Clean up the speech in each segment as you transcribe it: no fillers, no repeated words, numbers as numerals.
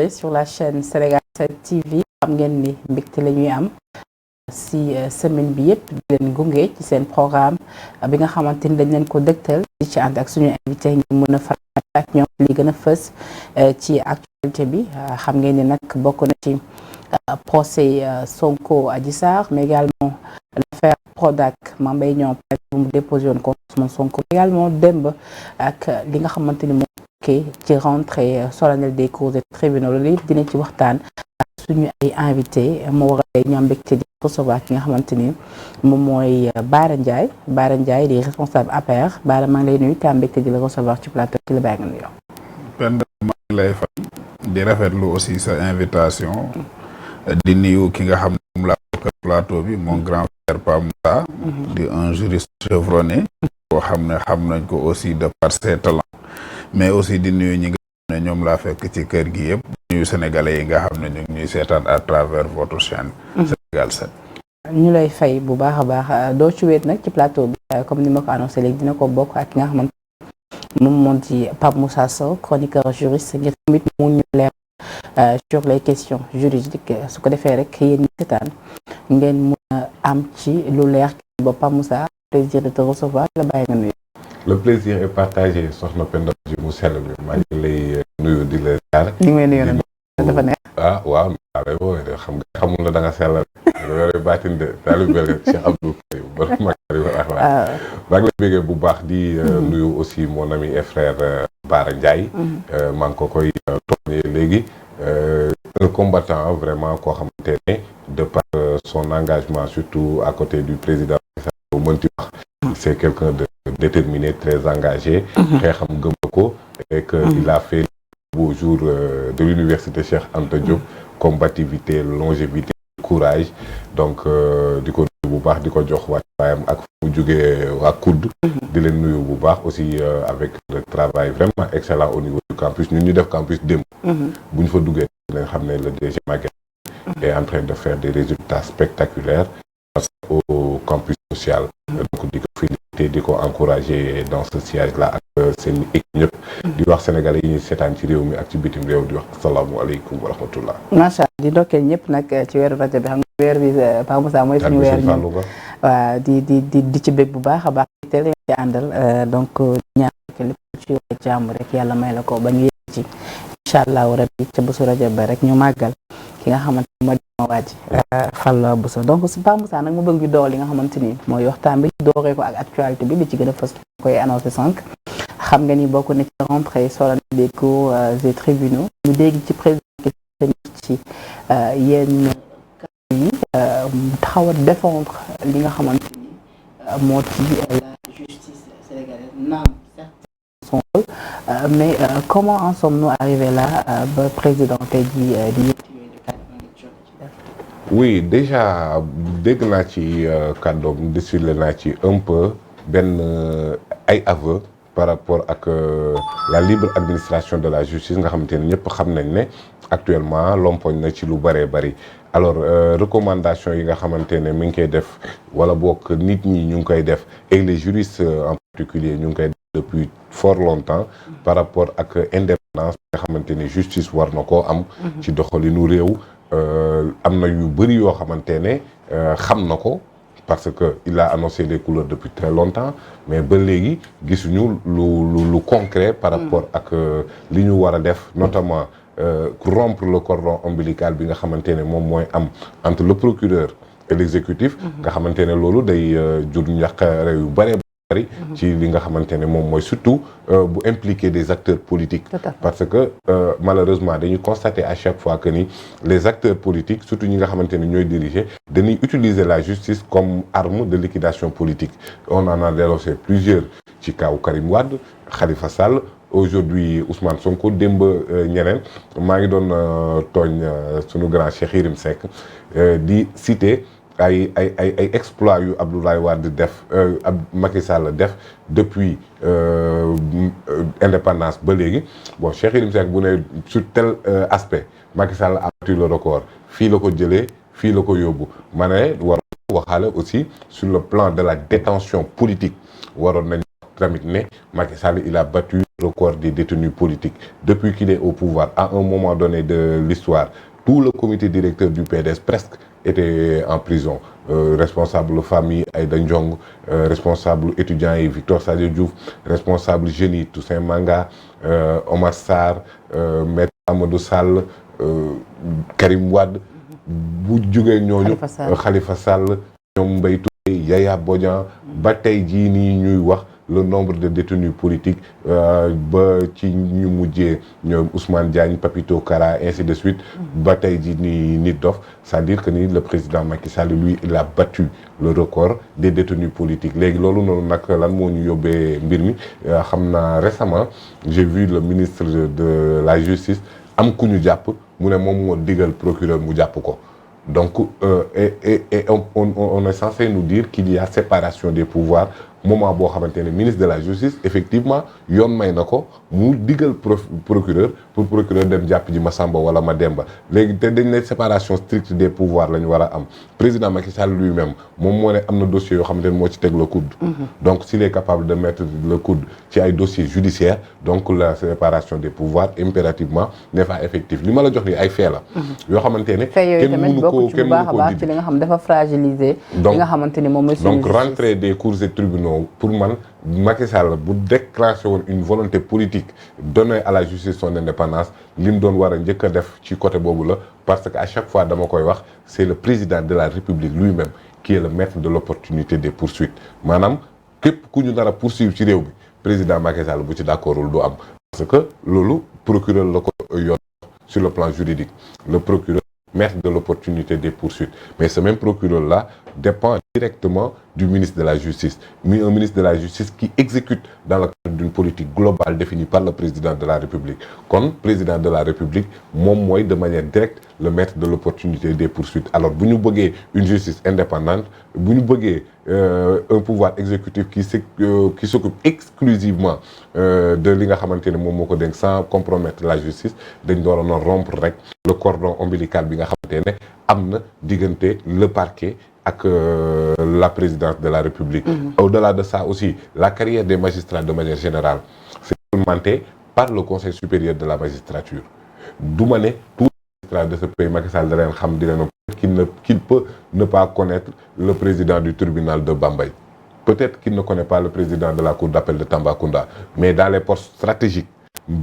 retourner sur la chaîne Sénégal 7 TV xam ngeen ni mbégte la ñuy am si semaine bi yëpp di leen gunge ci seen programme bi nga xamante ni dañ leen ko dëgtal di ci ànd ak suñu invité ñu mën a faral ak ñoom li gën a fës ci actualité bi xam ngeen ni nag bokk na ci procès Sonko Adji Sarr mais également l'affaire Prodac Mame Mbaye Niang bu mu déposé woon contre Ousmane Sonko également démb ak li nga xamante ni moo ci rentrée solennelle des cours et tribunaux loolu yëpp dinañ ci waxtaan ak suñu ay invité moo waral ñu am mbégte di recevoir ki nga xamante ni moom mooy Bara Ndiaye di responsable APR Bara maa ngi lay nuyu te am mbégte di la recevoir ci plateau ci la bàyyi nga nuyoo. Penda maa ngi lay fay di rafetlu aussi sa invitation di nuyu ki nga xam ne moom laa bokk plateau bi mon grand frère Pape Moussa di un juriste chevronné boo xam ne xam nañ ko aussi de par ses talents mais aussi di nuyu ñi nga xam ne ñoom laa fekk ci kër gi yëpp nuyu sénégalais yi nga xam ne ñu ngi ñuy seetaan à travers votre chaîne Sénégal 7. ñu lay fay bu baax a baax doo ci wéet nag ci plateau bi comme ni ma ko annoncé léegi dina ko bokk ak ki nga xamante moom moo di Pape Moussa Sow chroniqueur juriste ngir tamit mu ñu leer sur les questions juridiques su ko defee rek yéen ñi seetaan ngeen mun a am ci lu leer ba Pape Moussa plaisir de te recevoir la bàyyi nga nuyu. Le plaisir est partagé soxna Penda ji mu sell bi maa ngi lay nuyu di la ziar. ñu ngi may nuyu nag dafa neex. ah waaw xam nga xamul na da nga sellal yore baatin de talibé Cheikh Abdou Karim borom Makarimal Akhlaq maa ngi lay bégee bu baax di nuyu aussi mon ami et frère Bara Ndiaye maa ngi ko koy toogee léegi un combattant vraiment koo xamante ne de par son engagement surtout à côté du président bu mënti wax c'est quelqu'un de déterminé très engagé xeexam gëm ko et que il a fait le beau jour de l'université Cheikh Anta Diop combativité longévité courage donc di ko nuyu bu baax di ko jox waayam ak fu mu jógee waa COUD di leen nuyu bu baax aussi avec le travail vraiment excellent au niveau du campus ñun ñu def campus démb bu ñu fa duggee nga xam ne le DG Maguette est en train de faire des résultats spectaculaires parce que au campus social donc di ko féliciter di ko encourager dans ce siège là ak seen équipe ñëpp di wax sénégalais yi ñuy seetaan ci réew mi ak ci bitim réew di wax asalaamualeykum wa rahmatullah macha allah di ndokkeel ñëpp nag ci weeru rajo bi xam nga weer bi Pape Moussa mooy suñu weer ñun waaw di ci bég bu baax a baax te leen ci àndal donc ñaan ko lépp ci jàmm rek yàlla may la ko ba ñu yegg ci incha allahu rabbi ca bésu rajo ba rek ñu màggal ki nga xamante ni moo di ma waaj Fallou Bousso donc si Pape Moussa nag ma bëgg ñu door li nga xamante ni mooy waxtaan bi dooree ko ak actualité bi li ci gën a fës koy annoncé sànq xam nga ni bokk na ci rentrée solennelle des cours et tribunaux ñu dégg ci président ci yenn cas yi taxaw a défendre li nga xamante ni moo ci la justice sénégalaise naam certes son rôle mais comment en sommes-nous arrivés là ba président tey ji di oui déjà dégg naa ci kàddoom défilé naa ci un peu benn ay aveu par rapport ak la libre administration de la justice nga xamante ne ñëpp xam nañ ne actuellement lompoñ na ci lu bëree bëri alors recommandation yi nga xamante ne mi ngi koy def wala bokk nit ñi ñu ngi koy def et les juristes en particulier ñu ngi koy def depuis fort longtemps par rapport ak indépendance nga xamante ne justice war na koo am ci doxalinu réew am na yu bëri yoo xamante ne xam na ko parce que il a annoncé les couleurs depuis très longtemps mais ba léegi gisuñu lu concret par rapport ak li ñu war a def notamment rompre le cordon ombilical bi nga xamante ne moom mooy am entre le procureur et l'exécutif nga xamante ne loolu day jur njaqare yu bëree bëri ci li nga xamante ne moom mooy surtout bu impliquer des acteurs politiques parce que malheureusement dañuy constater à chaque fois que ni les acteurs politiques surtout ñi nga xamante ne ñooy diriger dañuy utiliser la justice comme arme de liquidation politique on en a dénoncé plusieurs ci kaw Karim Wade Khalifa Sall aujourd'hui Ousmane Sonko démb ñeneen maa ngi doon tooñ sunu grand Cheikh Yérim Seck di citer ay exploits yu Abdoulaye Wade def Macky Sall def depuis indépendance ba léegi bon Cheikh Yérim Seck bu ne sur tel aspect Macky Sall a battu le record fii la ko jëlee fii la ko yóbbu ma ne war waxaale aussi sur le plan de la détention politique waroon nañ tamit ne Macky Sall il a battu record des détenus politiques. Depuis qu'il est au pouvoir, à un moment donné de l'histoire, tout le comité directeur du PDS presque était en prison. Responsable famille Aïda Ndiong, responsable étudiant et Victor Sadio Diouf, responsable génie Toussaint Manga, Omar Sarr, Maître Amadou Sall, Karim Wade, bu jógee ñooñu Khalifa Sall, ñoom Mbaye Touré, Yaya Bodian, ba tey jii nii ñuy wax le nombre de détenus politiques ba ci ñu mujjee ñoom Ousmane Diagne, Papito Kara, ainsi de suite ba tey jii nii nit dof, c'est-à-dire que ni le président Macky Sall lui il a battu le record des détenus politiques. Léegi loolu noonu nag lan moo ñu yóbbee mbir mi xam naa récemment j'ai vu le ministre de la justice am ku ñu jàpp mu ne moom moo digal procureur mu jàpp ko. Donc on est censé nous dire qu'il y a séparation des pouvoirs moment boo xamante ne ministre de la justice effectivement yoon may na ko mu digal procureur pour procureur dem jàpp ji Massamba wala Mademba. Léegi te dañ ne séparation stricte des pouvoirs la ñu war a am. Président Macky Sall lui-même moom moo ne am na dossier yoo xamante ne moo ci teg le coude. Donc s'il est capable de mettre le coude ci ay dossiers judiciaires, donc la séparation des pouvoirs impérativement n'est pas effective. Li ma la jox nii ay fait la yoo xamante ne kenn mënu ko ci li nga xam dafa fragiliser li nga xamante ni moom mooy donc rentrée des cours et tribunaux pour man Macky Sall bu déclenché woon une volonté politique donner à la justice son indépendance li mu doon war a njëkk a def ci côté boobu la, parce que à chaque fois dama koy wax c'est le président de la République lui-même qui est le maître de l'opportunité des poursuites. Maanaam képp ku ñu nar a poursuivre ci réew bi président Macky Sall bu ci d'accordul du am, parce que loolu procureur la ko yoon sur le plan juridique, le procureur maître de l'opportunité des poursuites. Mais ce même procureur-là dépend directement du ministre de la Justice. Mais un ministre de la Justice qui exécute dans le cadre d'une politique globale définie par le président de la République. Comme président de la République, moom mooy de manière directe le maître de l'opportunité des poursuites. Alors bu ñu bëggee une justice indépendante, bu ñu bëggee un pouvoir exécutif qui s'occupe exclusivement de li nga xamante ne moom moo ko dénk sans compromettre la justice, dañ doon a rompre rek le cordon ombilical bi nga xamante ne am na diggante le parquet ak la présidence de la République. Au-delà de ça aussi, la carrière des magistrats de manière générale, c'est réglementé par le Conseil supérieur de la magistrature. Du ma ne tous les magistrats de ce pays, Macky Sall da leen xam di leen qu'il peut ne pas connaître le président du tribunal de Bambey. Peut-être qu'il ne connaît pas le président de la cour d'appel de Tambacounda, mais dans les postes stratégiques,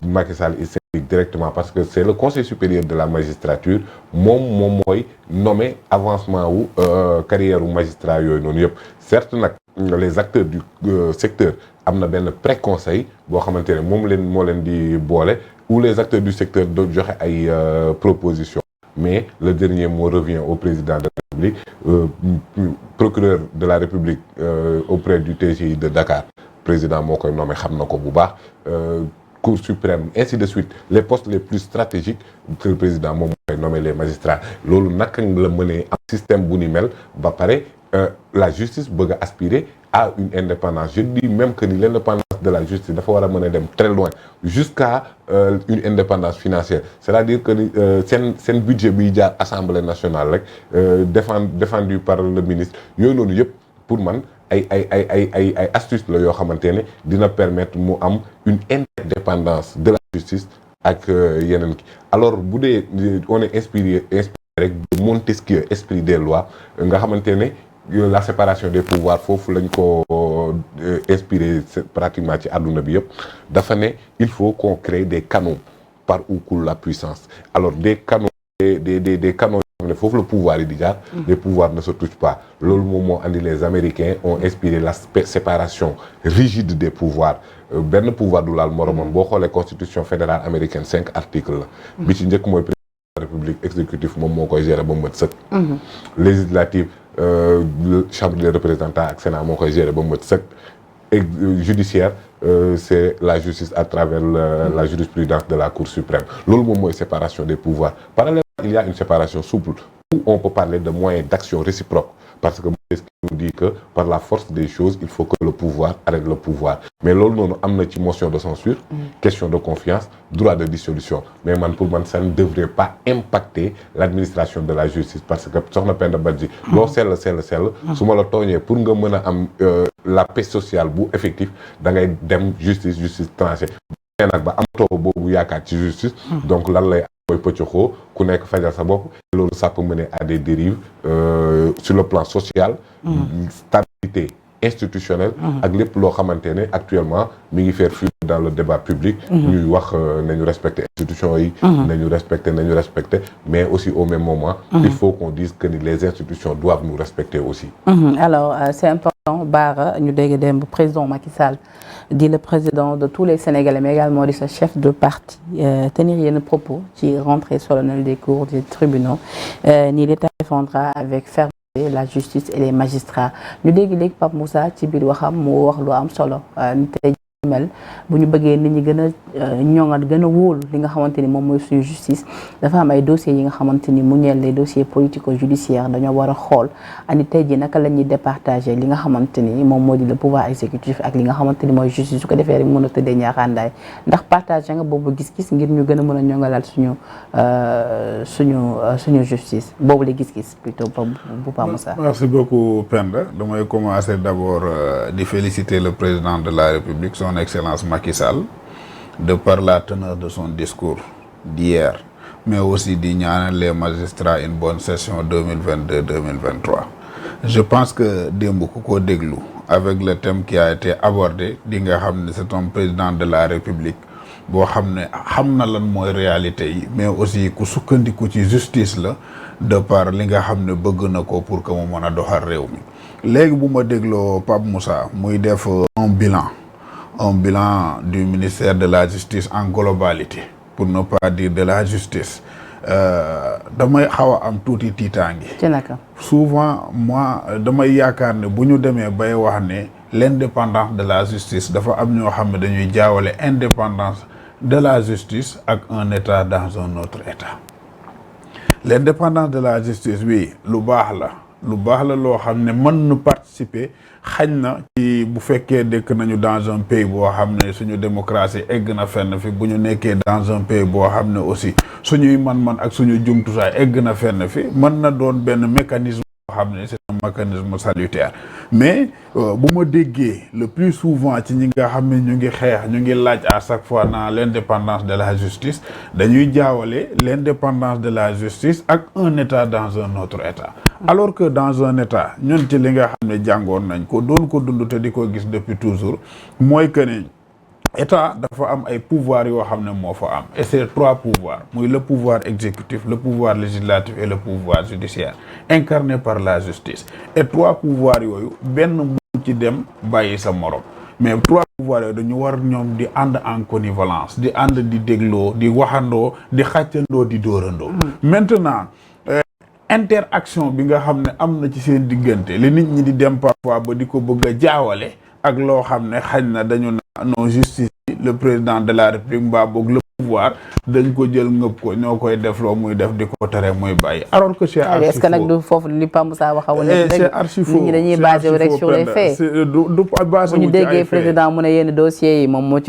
Macky Sall il s'implique directement parce que c'est le Conseil supérieur de la magistrature moom mooy nommé avancement wu carrière wu magistrat yooyu noonu yëpp. Certes nag les acteurs du secteur am na benn pré-conseil boo xamante ne moo leen di boole, où les acteurs du secteur doon joxe ay propositions, mais le dernier mot revient au président de la République, procureur de la République auprès du TGI de Dakar. Président moo koy nommé, xam na ko bu baax. Cour suprême, ainsi de suite, les postes les plus stratégiques que le président moom mooy nommer les magistrats. Loolu naka la mënee am système bu ni mel ba pare la justice bëgg a aspirer à une indépendance. Je dis même que ni l'indépendance de la justice dafa war a mën a dem très loin jusqu'à une indépendance financière. C'est-à-dire que ni seen budget biy jaar Assemblée nationale rek défendu par le ministre yooyu noonu yëpp pour man ay astuces la yoo xamante ne dina permettre mu am une interdépendance de la justice ak yeneen ki. Alors bu dee on est inspiré rek de Montesquieu, esprit des lois, nga xamante ne la séparation des pouvoirs foofu lañ ko inspiré pratiquement ci àdduna bi yëpp. Dafa ne il faut qu'on crée des canaux par où coule la puissance. Alors des canaux des canaux ne foofu le pouvoir yi di jaar, les pouvoirs ne se touchent pas. Loolu moom moo andi les Américains ont inspiré la séparation rigide des pouvoirs. Benn pouvoir du laal moromam. Boo xoolee constitution fédérale américaine 5 articles la. Bi ci njëkk mooy président de la République, exécutif moom moo koy gérer ba mu mat sëkk. Législative, chambre des représentants ak Sénat moo koy gérer ba mu mat sëkk. Judiciaire, c'est la justice à travers la jurisprudence de la Cour suprême. Loolu moom mooy séparation des pouvoirs. Parallèlement, il y a une séparation souple où on peut parler de moyens d'action réciproques, parce que Montesquieu nous dit que par la force des choses, il faut que le pouvoir arrête le pouvoir. Mais loolu noonu am na ci motion de censure, question de confiance, droit de dissolution. Mais pour man ça ne devrait pas impacter l'administration de la justice, parce que soxna Penda Badji loo sell su ma la tooñee pour nga mën a am la paix sociale bu effectif da ngay dem justice tranché. nee nag ba amatoo boobu yaakaar ci justice donc lan lay mooy pëccoxoo ku nekk fajal sa bopp loolu ça peut mener à des dérives sur le plan social stabilité institutionnelle ak lépp loo xamante ne actuellement mi ngi faire fuir dans le débat public ñuy wax nañu respecter institutions yi nañu respecter mais aussi au même moment il faut qu'on dise que les institutions doivent nous respecter aussi alors c'est important Bara ñu dégg démb président Macky Sall di le président de tous les Sénégalais mais également di sa chef de parti tenir yenn propos ci rentrée solennelle des cours des tribunaux ni l'État défendra avec fermeté la justice et les magistrats ñu dégg léegi Pape Moussa ci biir waxam mu wax lu am solo ni tey mel bu ñu bëggee nit ñi gën a ñoŋal gën a wóolu li nga xamante ni moom mooy suñu justice dafa am ay dossiers yi nga xamante ni mu ñeel les dossiers politico-judiciaires dañoo war a xool ani tey ji naka la ñuy départager li nga xamante ni moom moo di le pouvoir exécutif ak li nga xamante ni mooy justice su ko defee rek mën a tëddee ñaaxaandaay ndax partager nga boobu gis-gis ngir ñu gën a mën a ñoŋalal suñu justice boobu la gis-gis plutôt bu Pape Moussa. Merci beaucoup Penda damay commencer d'abord di féliciter le président de la République son Excellence Macky Sall de par la teneur de son discours d'hier mais aussi di ñaanal les magistrats une bonne session 2022-2023 je pense que démb ku ko déglu avec le thème qui a été abordé di nga xam ne c'est un président de la République boo xam ne xam na lan mooy réalité yi mais aussi ku sukkandiku ci justice la de par li nga xam ne bëgg na ko pour que mu mën a doxal réew mi léegi bu ma dégloo Pape Moussa muy def un bilan du ministère de la justice en globalité pour ne pas dire de la justice damay xaw a am tuuti tiitaangi ci naka souvent moi damay yaakaar ne bu ñu demee bay wax ne l'indépendance de la justice dafa am ñoo xam ne dañuy jaawale indépendance de la justice ak un état dans un autre état l'indépendance de la justice oui lu baax la loo xam ne mën na participer xañ na ci bu fekkee dëkk nañu dans un pays boo xam ne suñu démocratie egg na fenn fi bu ñu nekkee dans un pays boo xam ne aussi suñuy man-man ak suñu jumtusaay egg na fenn fi mën na doon benn mécanisme boo xam ne c'est un mécanisme salutaire mais bu ma déggee le plus souvent ci ñi nga xam ne ñu ngi xeex ñu ngi laaj à chaque fois dans l'indépendance de la justice dañuy jaawale l'indépendance de la justice ak un état dans un autre état alors que dans un état ñun ci li nga xam ne jàngoon nañ ko doon ko dund te di ko gis depuis toujours mooy que ne état dafa am ay pouvoirs yoo xam ne moo fa am et c'est 3 pouvoirs muy le pouvoir exécutif le pouvoir législatif et le pouvoir judiciaire incarné par la justice et 3 pouvoirs yooyu benn mu ci dem bàyyi sa morom mais 3 pouvoirs yooyu dañu war ñoom di ànd en connivence di ànd di dégloo di waxandoo di xàccandoo di dóorandoo maintenant interaction bi nga xam ne am na ci seen diggante li nit ñi di dem parfois ba di ko bëgg a jaawale ak loo xam ne xañ na dañu na non justice le président de la République mbaa boog le pouvoir dañ ko jël ngëb ko ñoo koy def loo muy def di ko tere muy bàyyi alors que c'est archi faux. Est-ce que nag du foofu li Pape Moussa waxawoon c'est archi faux. nit ñi dañuy basé rek sur les faits du basé bu ñu déggee président mu ne yenn dossiers yi moom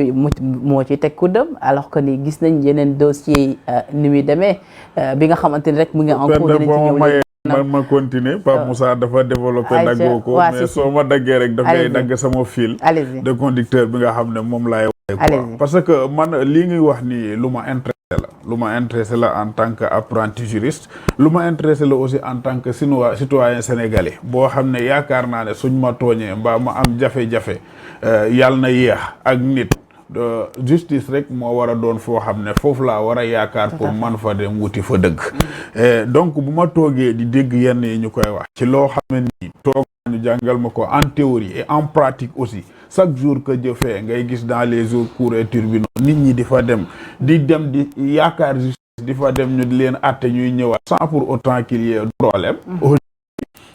moo ci teg kuddam alors que ni gis nañ yeneen dossiers yi ni muy demee bi nga xamante ni rek mu ngi en cours dinañ ci ñëw ma continuer Pape Moussa dafa développé daggoo ko mais soo ma daggee rek dafay dagg sama fil de conducteur bi nga xam ne moom laay waaye quoi parce que man lii ngay wax ni lu ma intéressé la en tant que apprenti juriste lu ma intéressé la aussi en tant que citoyen sénégalais boo xam ne yaakaar naa ne suñ ma tooñee mbaa ma am jafe-jafe yàlla na yéex ak nit justice rek moo war a doon foo xam ne foofu laa war a yaakaar pour man fa dem wuti fa dëgg donc bu ma toogee di dégg yenn yi ñu koy wax ci loo xam ne nii toog ñu jàngal ma ko en théorie et en pratique aussi chaque jour que jëfee ngay gis dans les jours cours et tribunaux nit ñi di fa dem di yaakaar justice di fa dem ñu di leen àtte ñuy ñëwaat sans pour autant qu'il y ait problème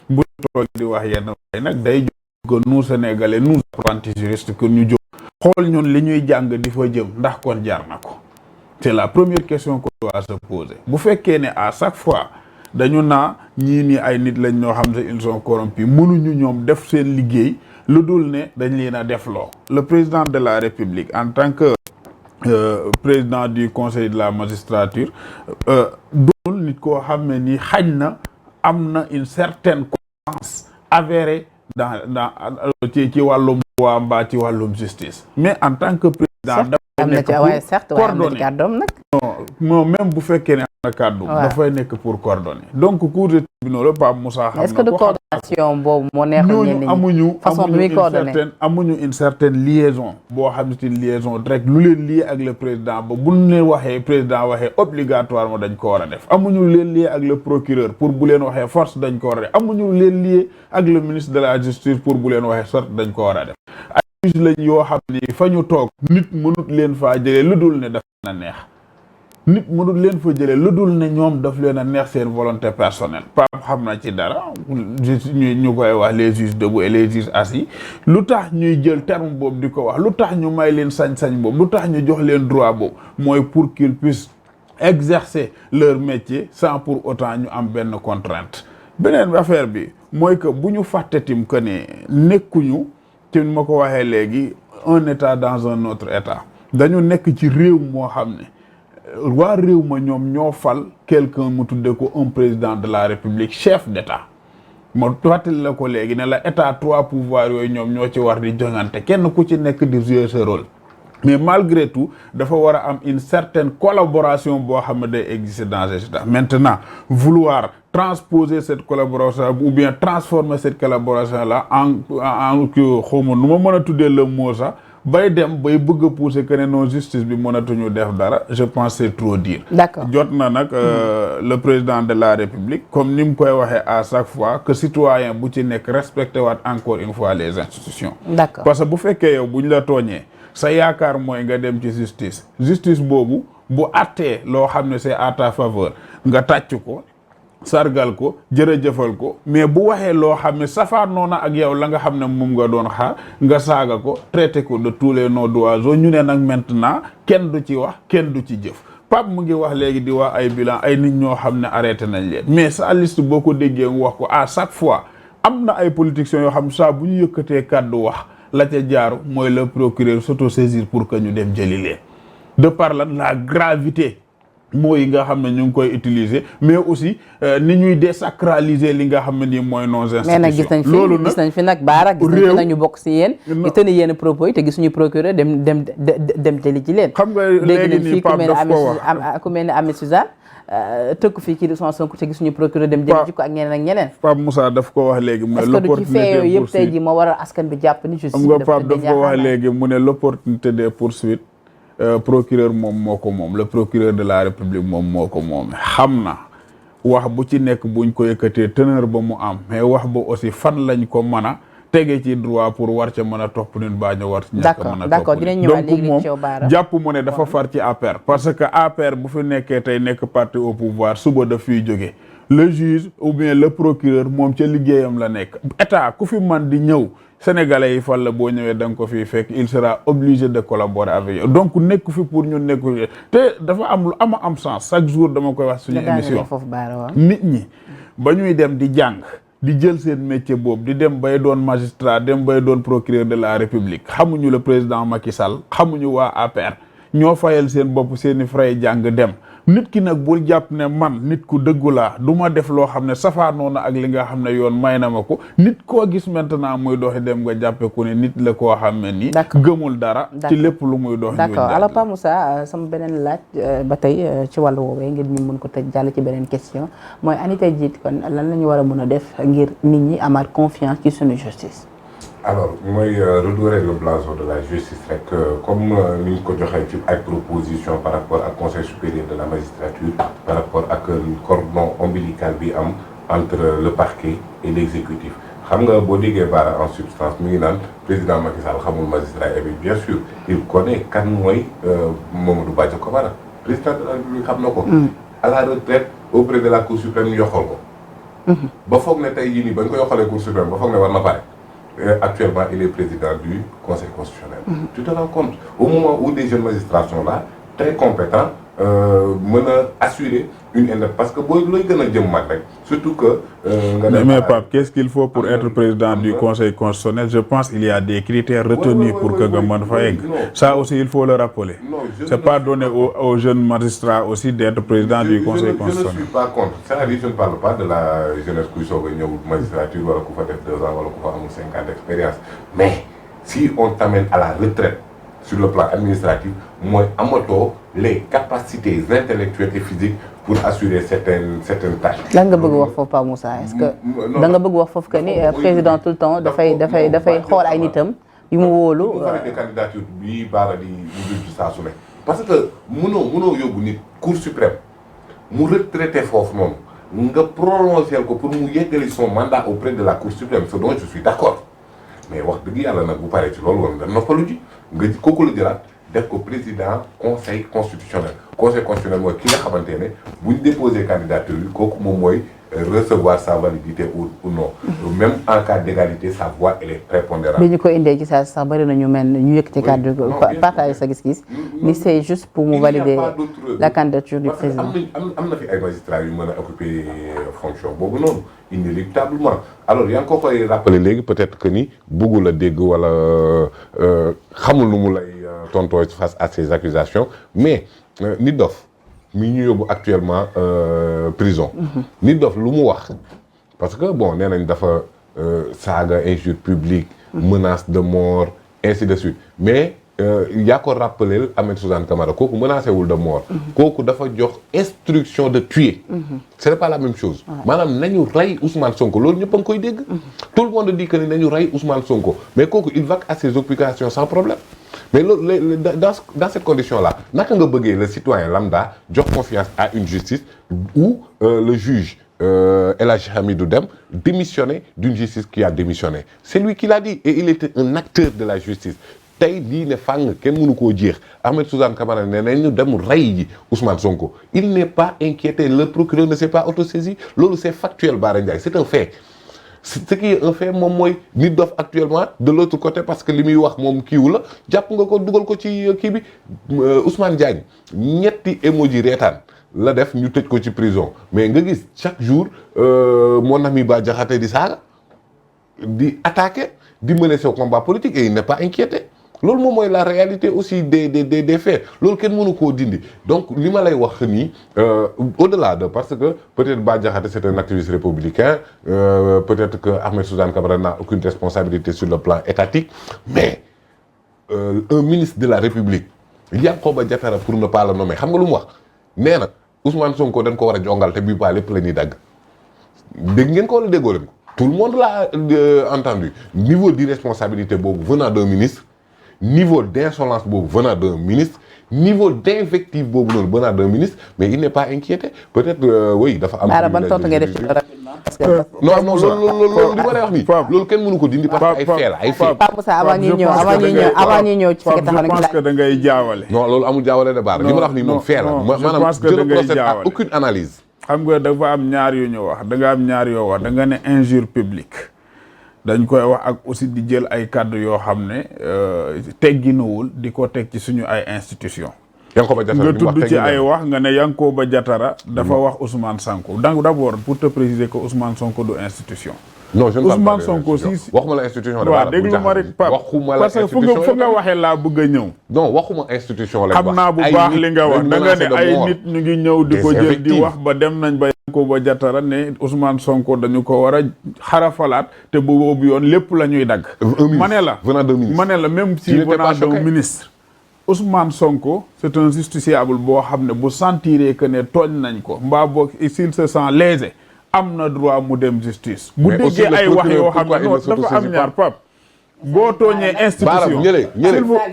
bu toogee di wax yenn waaye nag day jóg que nous Sénégalais nous apprentis juristes que ñu jóg xool ñun li ñuy jàng di fa jëm ndax kon jaar na ko c'est la première question qu'on doit se poser bu fekkee ne à chaque fois dañu naa ñii nii ay nit lañ ñoo xam ne ils sont corrompus mënuñu ñoom def seen liggéey lu dul ne dañ leen a def loo le président de la République en tant que président du conseil de la magistrature doonul nit koo xam ne nii xañ na am na une certaine compétence avérée dans ci wàllum waa mbaa ci wàllum justice mais en tant que président dafa am na ci waaye certes waaye am na ci kàddoom nag. non même bu fekkee ne am na kàddu. dafay nekk pour coordonner. donc cour des tribunaux la Pape Moussa xam na ko. est-ce que de coordination boobu moo neexul ñenn ñi façon bi muy coordonner amuñu une certaine liaison boo xam ne c'est une liaison directe lu leen lié ak le président ba bu ñu leen waxee président waxee obligatoirement dañ ko war a def amuñu leen lié ak le procureur pour bu leen waxee force dañ ko war a def amuñu leen lié ak le ministre de la justice pour bu leen waxee sorte dañ ko war a def ay juge lañ yoo xam ni fa ñu toog nit mënut leen faa jëlee lu dul ne daf na neex nit mënul leen fa jëlee lu dul ne ñoom daf leen a neex seen volonté personnelle Pape xam na ci dara ñu koy wax les juges debout et les juges assis lu tax ñuy jël terme boobu di ko wax lu tax ñu may leen sañ-sañ boobu lu tax ñu jox leen droit boobu mooy pour qu'ils puissent exercer leur métier sans pour autant ñu am benn contrainte beneen affaire bi mooy que bu ñu fàttetim que ne nekkuñu ci ma ko waxee léegi un état dans un autre état dañu nekk ci réew moo xam ne waa réew ma ñoom ñoo fal quelqu'un mu tudde ko un président de la république chef d'état ma fàttali la ko léegi ne la état 3 pouvoirs yooyu ñoom ñoo ci war di joŋante kenn ku ci nekk di jouer ce rôle mais malgré tout dafa war a am une certaine collaboration boo xam ne day exister dans cet état maintenant vouloir transposer cette collaboration ou bien transformer cette collaboration là en xawma nu ma mën a tuddee le mot sax bay dem bay bëgg a pousser que ne non justice bi mënatuñu def dara je pense c'est trop dire. D'accord. jot na nag le président de la république comme ni mu koy waxee à chaque fois que citoyen bu ci nekk respecté waat encore une fois les institutions. D'accord. parce que bu fekkee yow buñ la tooñee sa yaakaar mooy nga dem ci justice boobu bu attee loo xam ne c'est à ta faveur nga tàcc ko sargal ko jërëjëfal ko mais bu waxee loo xam ne safaanoo na ak yow la nga xam ne moom nga doon xaar nga saaga ko traité ko de tous les noms d'oiseaux ñu ne nag maintenant kenn du ci wax kenn du ci jëf Pape mu ngi wax léegi di wax ay bilan ay nit ñoo xam ne arrêté nañ leen mais sa liste boo ko déggee mu wax ko à chaque fois am na ay politiciens yoo xam ne saa bu ñu yëkkatee kàddu wax la ca jaaru mooy le procureur s'autosaisir pour que ñu dem jëli leen de par la gravité mooy yi nga xam ne ñu ngi koy utiliser mais aussi ni ñuy désacraliser li nga xam ne nii mooy nos institutions. mais nag gis nañ fi nag baara gis nañ fi nag ñu bokk si yéen. ñu tënni yenn propos yi te gisuñu procureur dem jëli ci leen. xam nga léegi nii Pape daf ko wax ku mel ne Ahmed Suzanne tëkk fii kii di Ousmane Sonko te gisuñu procureur dem jëli ci ko ak ñeneen ak ñeneen. Pape Moussa daf ko wax léegi. mu ne l'opportunité est-ce que du ci fee yëpp tey jii moo waral askan bi jàpp ni justice. xam nga Pape daf ko wax léegi mu ne l'opportunité des poursuites procureur moom moo ko moom le procureur de la république moom moo ko moom xam na wax bu ci nekk buñ ko yëkkatee teneur ba mu am mais wax ba aussi fan lañ ko mën a tege ci droit pour war ca mën a topp nit baa ñu war ci ñàkk mën a d'accord dinañ ñëwaat léegi donc moom jàpp mu ne dafa far ci APR parce que APR bu fi nekkee tey nekk parti au pouvoir suba daf fiy jóge le juge ou bien le procureur moom ca liggéeyam la nekk état ku fi man di ñëw sénégalais yi fal la boo ñëwee da nga ko fii fekk il sera obligé de collaborer avec yow donc nekk fi pour ñun nekk fi te dafa am lu am sens chaque jour dama koy wax suñu émission nit ñi ba ñuy dem di jàng di jël seen métier boobu di dem bay doon magistrat dem bay doon procureur de la république xamuñu le président Macky Sall xamuñu waa APR ñoo fayal seen bopp seeni frais jàng dem nit ki nag bul jàpp ne man nit ku dëggu laa du ma def loo xam ne safaanoo na ak li nga xam ne yoon may na ma ko nit koo gis maintenant muy doxi dem nga jàppe ku ne nit la koo xam ne nii gëmul dara ci lépp lu muy dox d'accord alors Pape Moussa sama beneen laaj ba tey ci wàllu woowee ngir ñu mën ko tëj jàll ci beneen question mooy ani tey jiit kon lan la ñu war a mën a def ngir nit ñi amaat confiance ci suñu justice. alors mooy redorer le blason de la justice rek comme ni ñu ko joxee ci ay proposition par rapport ak conseil supérieur de la magistrature par rapport ak cordon ombilical bi am entre le parquet et l'exécutif xam nga boo déggee Bara en substance mi ngi naan président Macky Sall xamul magistrat et bien sûr il connaît kan mooy Mamadou Badio Camara président de la République xam na ko à la retraite auprès de la Cour suprême ñu yokkal ko ba foog ne tey jii nii ba ñu ko yokkalee Cour suprême ba foog ne war na pare actuellement il est président du Conseil constitutionnel. Tu te rends compte au moment où des jeunes magistrats sont là très compétents mën a assurer une indépendance parce que booy looy gën a jëm mag rek surtout que. mais Pape qu'est-ce qu'il faut pour être président du Conseil constitutionnel je pense qu'il y a des critères retenus pour que nga mën fa egg. ça aussi il faut le rappeler. c'est pas donné aux jeunes magistrats aussi d'être président du Conseil constitutionnel. Je ne suis pas contre c'est-à-dire je ne parle pas de la jeunesse kuy soog a ñëw magistrature wala ku fa def 2 ans wala ku fa amul 5 ans d'expérience mais si on t'amène à la retraite sur le plan administratif mooy amatoo les capacités intellectuelles et physiques pour assurer certaines tâches. lan nga bëgg wax foofu Pa Moussa est-ce que da nga bëgg wax foofu que ni président tout le temps dafay xool ay nitam yu mu wóolu. bu fekkee des candidatures bii baara di ci saa su ne parce que mënoo yóbbu nit Cour suprême mu retraité foofu noonu nga prolonger ko pour mu yeggali son mandat auprès de la Cour suprême ce dont je suis d'accord mais wax dëgg yàlla nag bu paree ci loolu woon nga noppalu ji nga kooku la jëlaat def ko président conseil constitutionnel mooy ki nga xamante ne buñ déposé candidature bi kooku moom mooy recevoir sa validité ou non. Même en cas d'égalité sa voix elle est prépondérante. bi ñu ko indee ci saa sax bari na ñu mel ñu yëkkati kàddu partager sa gis-gis ni c'est juste pour mu valider la candidature du président. am na fi ay magistrats yu mën a occuper fonction boobu noonu inéluctablement alors yaa ngi ko koy rappeler léegi peut-être que ni bëggul a dégg wala xamul nu mu lay tontoo face à ces accusations mais nit dof mi ñu yóbbu actuellement prison. nit dof lu mu wax parce que bon nee nañ dafa saaga injure publique. menace de mort ainsi de suite mais yaa ko rappelé Ahmed Suzanne Camara kooku menacé wul de mort. kooku dafa jox instruction de tuer. ce n'est pas la même chose. maanaam nañu rey Ousmane Sonko loolu ñëpp a ngi koy dégg. tout le monde dit que ni nañu rey Ousmane Sonko mais kooku il vaque à ses occupations sans problème. mais loolu dans cette condition là naka nga bëggee le citoyen lambda jox confiance à une justice où le juge El Hadji Hamidou Dème démissionné d'une justice qui a démissionné c'est lui qui l'a dit et il était un acteur de la justice tey lii ne fàng kenn mënu koo jeex Ahmed Suzanne Camara ne nañu dem rey ji Ousmane Sonko il n'est pas inquiété le procureur ne s'est pas autosaisi loolu c'est factuel Bara Ndiaye c'est un fait ce qui est un fait moom mooy nit dof actuellement de l'autre côté parce que li muy wax moom kiiwu la jàpp nga ko dugal ko ci kii bi Ousmane Diagne ñetti emoji reetaan la def ñu tëj ko ci prison mais nga gis chaque jour mon ami Bah Diakhaté di saaga di attaquer di mener ce combat politique et il n'est pas inquiété loolu moom mooy la réalité aussi des faits loolu kenn mënu koo dindi donc li ma lay wax nii au-delà de parce que peut-être Bah Diakhaté c'est un activiste républicain peut-être que Ahmed Suzanne Camara n'a aucune responsabilité sur le plan étatique mais un ministre de la République Yankhoba Diattara pour ne pas le nommer xam nga lu mu wax nee na Ousmane Sonko dañ ko war a jongal te bii pas lépp la ñuy dagg dégg ngeen ko wala déggoo leen ko tout le monde l'a entendu niveau d'irresponsabilité boobu venant d'un ministre niveau d'insolence boobu venant d'un ministre niveau d'invective boobu noonu venant d'un ministre mais il n'est pas inquiété peut-être oui dafa am. ban tontu ngay def ci rapidement parce que. non loolu li ma lay wax nii. loolu kenn mënu ko dindi parce que ay fait la ay fait. Pape Moussa avant ñuy ñëw ci fi nga je pense que da ngay jaawale. non loolu amul jaawale de baar li ma la wax nii moom fait la maanaam je ne procède à aucune analyse. xam nga dafa am ñaar yu ñu wax da nga am ñaar yoo wax da nga ne injure publique dañ koy wax ak aussi di jël ay kàddu yoo xam ne tegginuwul di ko teg ci suñu ay institution Yankhoba Diattara nga tudd ci ay wax nga ne Yankhoba Diattara dafa wax Ousmane Sonko donc d'abord pour te préciser que Ousmane Sonko du institution. non je ne parle pas Ousmane Sonko si waxuma la institution. waaw déglu ma rek Pape parce que fu nga waxee laa bëgg a ñëw. non waxuma institution lañ wax xam naa bu baax li nga wax da nga ne ay nit ñu ngi ñëw di ko jël di wax ba dem nañ ba Yankhoba Diattara ne Ousmane Sonko dañu ko war a xarafalaat te bu boobu yoon lépp la ñuy dagg. ma ne la même si venant d'un ministre. Ousmane Sonko c'est un justiciable boo xam ne bu sentiree que ne tooñ nañ ko mbaa boog s'il se sent lésé am na droit mu dem justice. bu déggee ay wax yoo xam ne non dafa am ñaar Pape. boo tooñee institution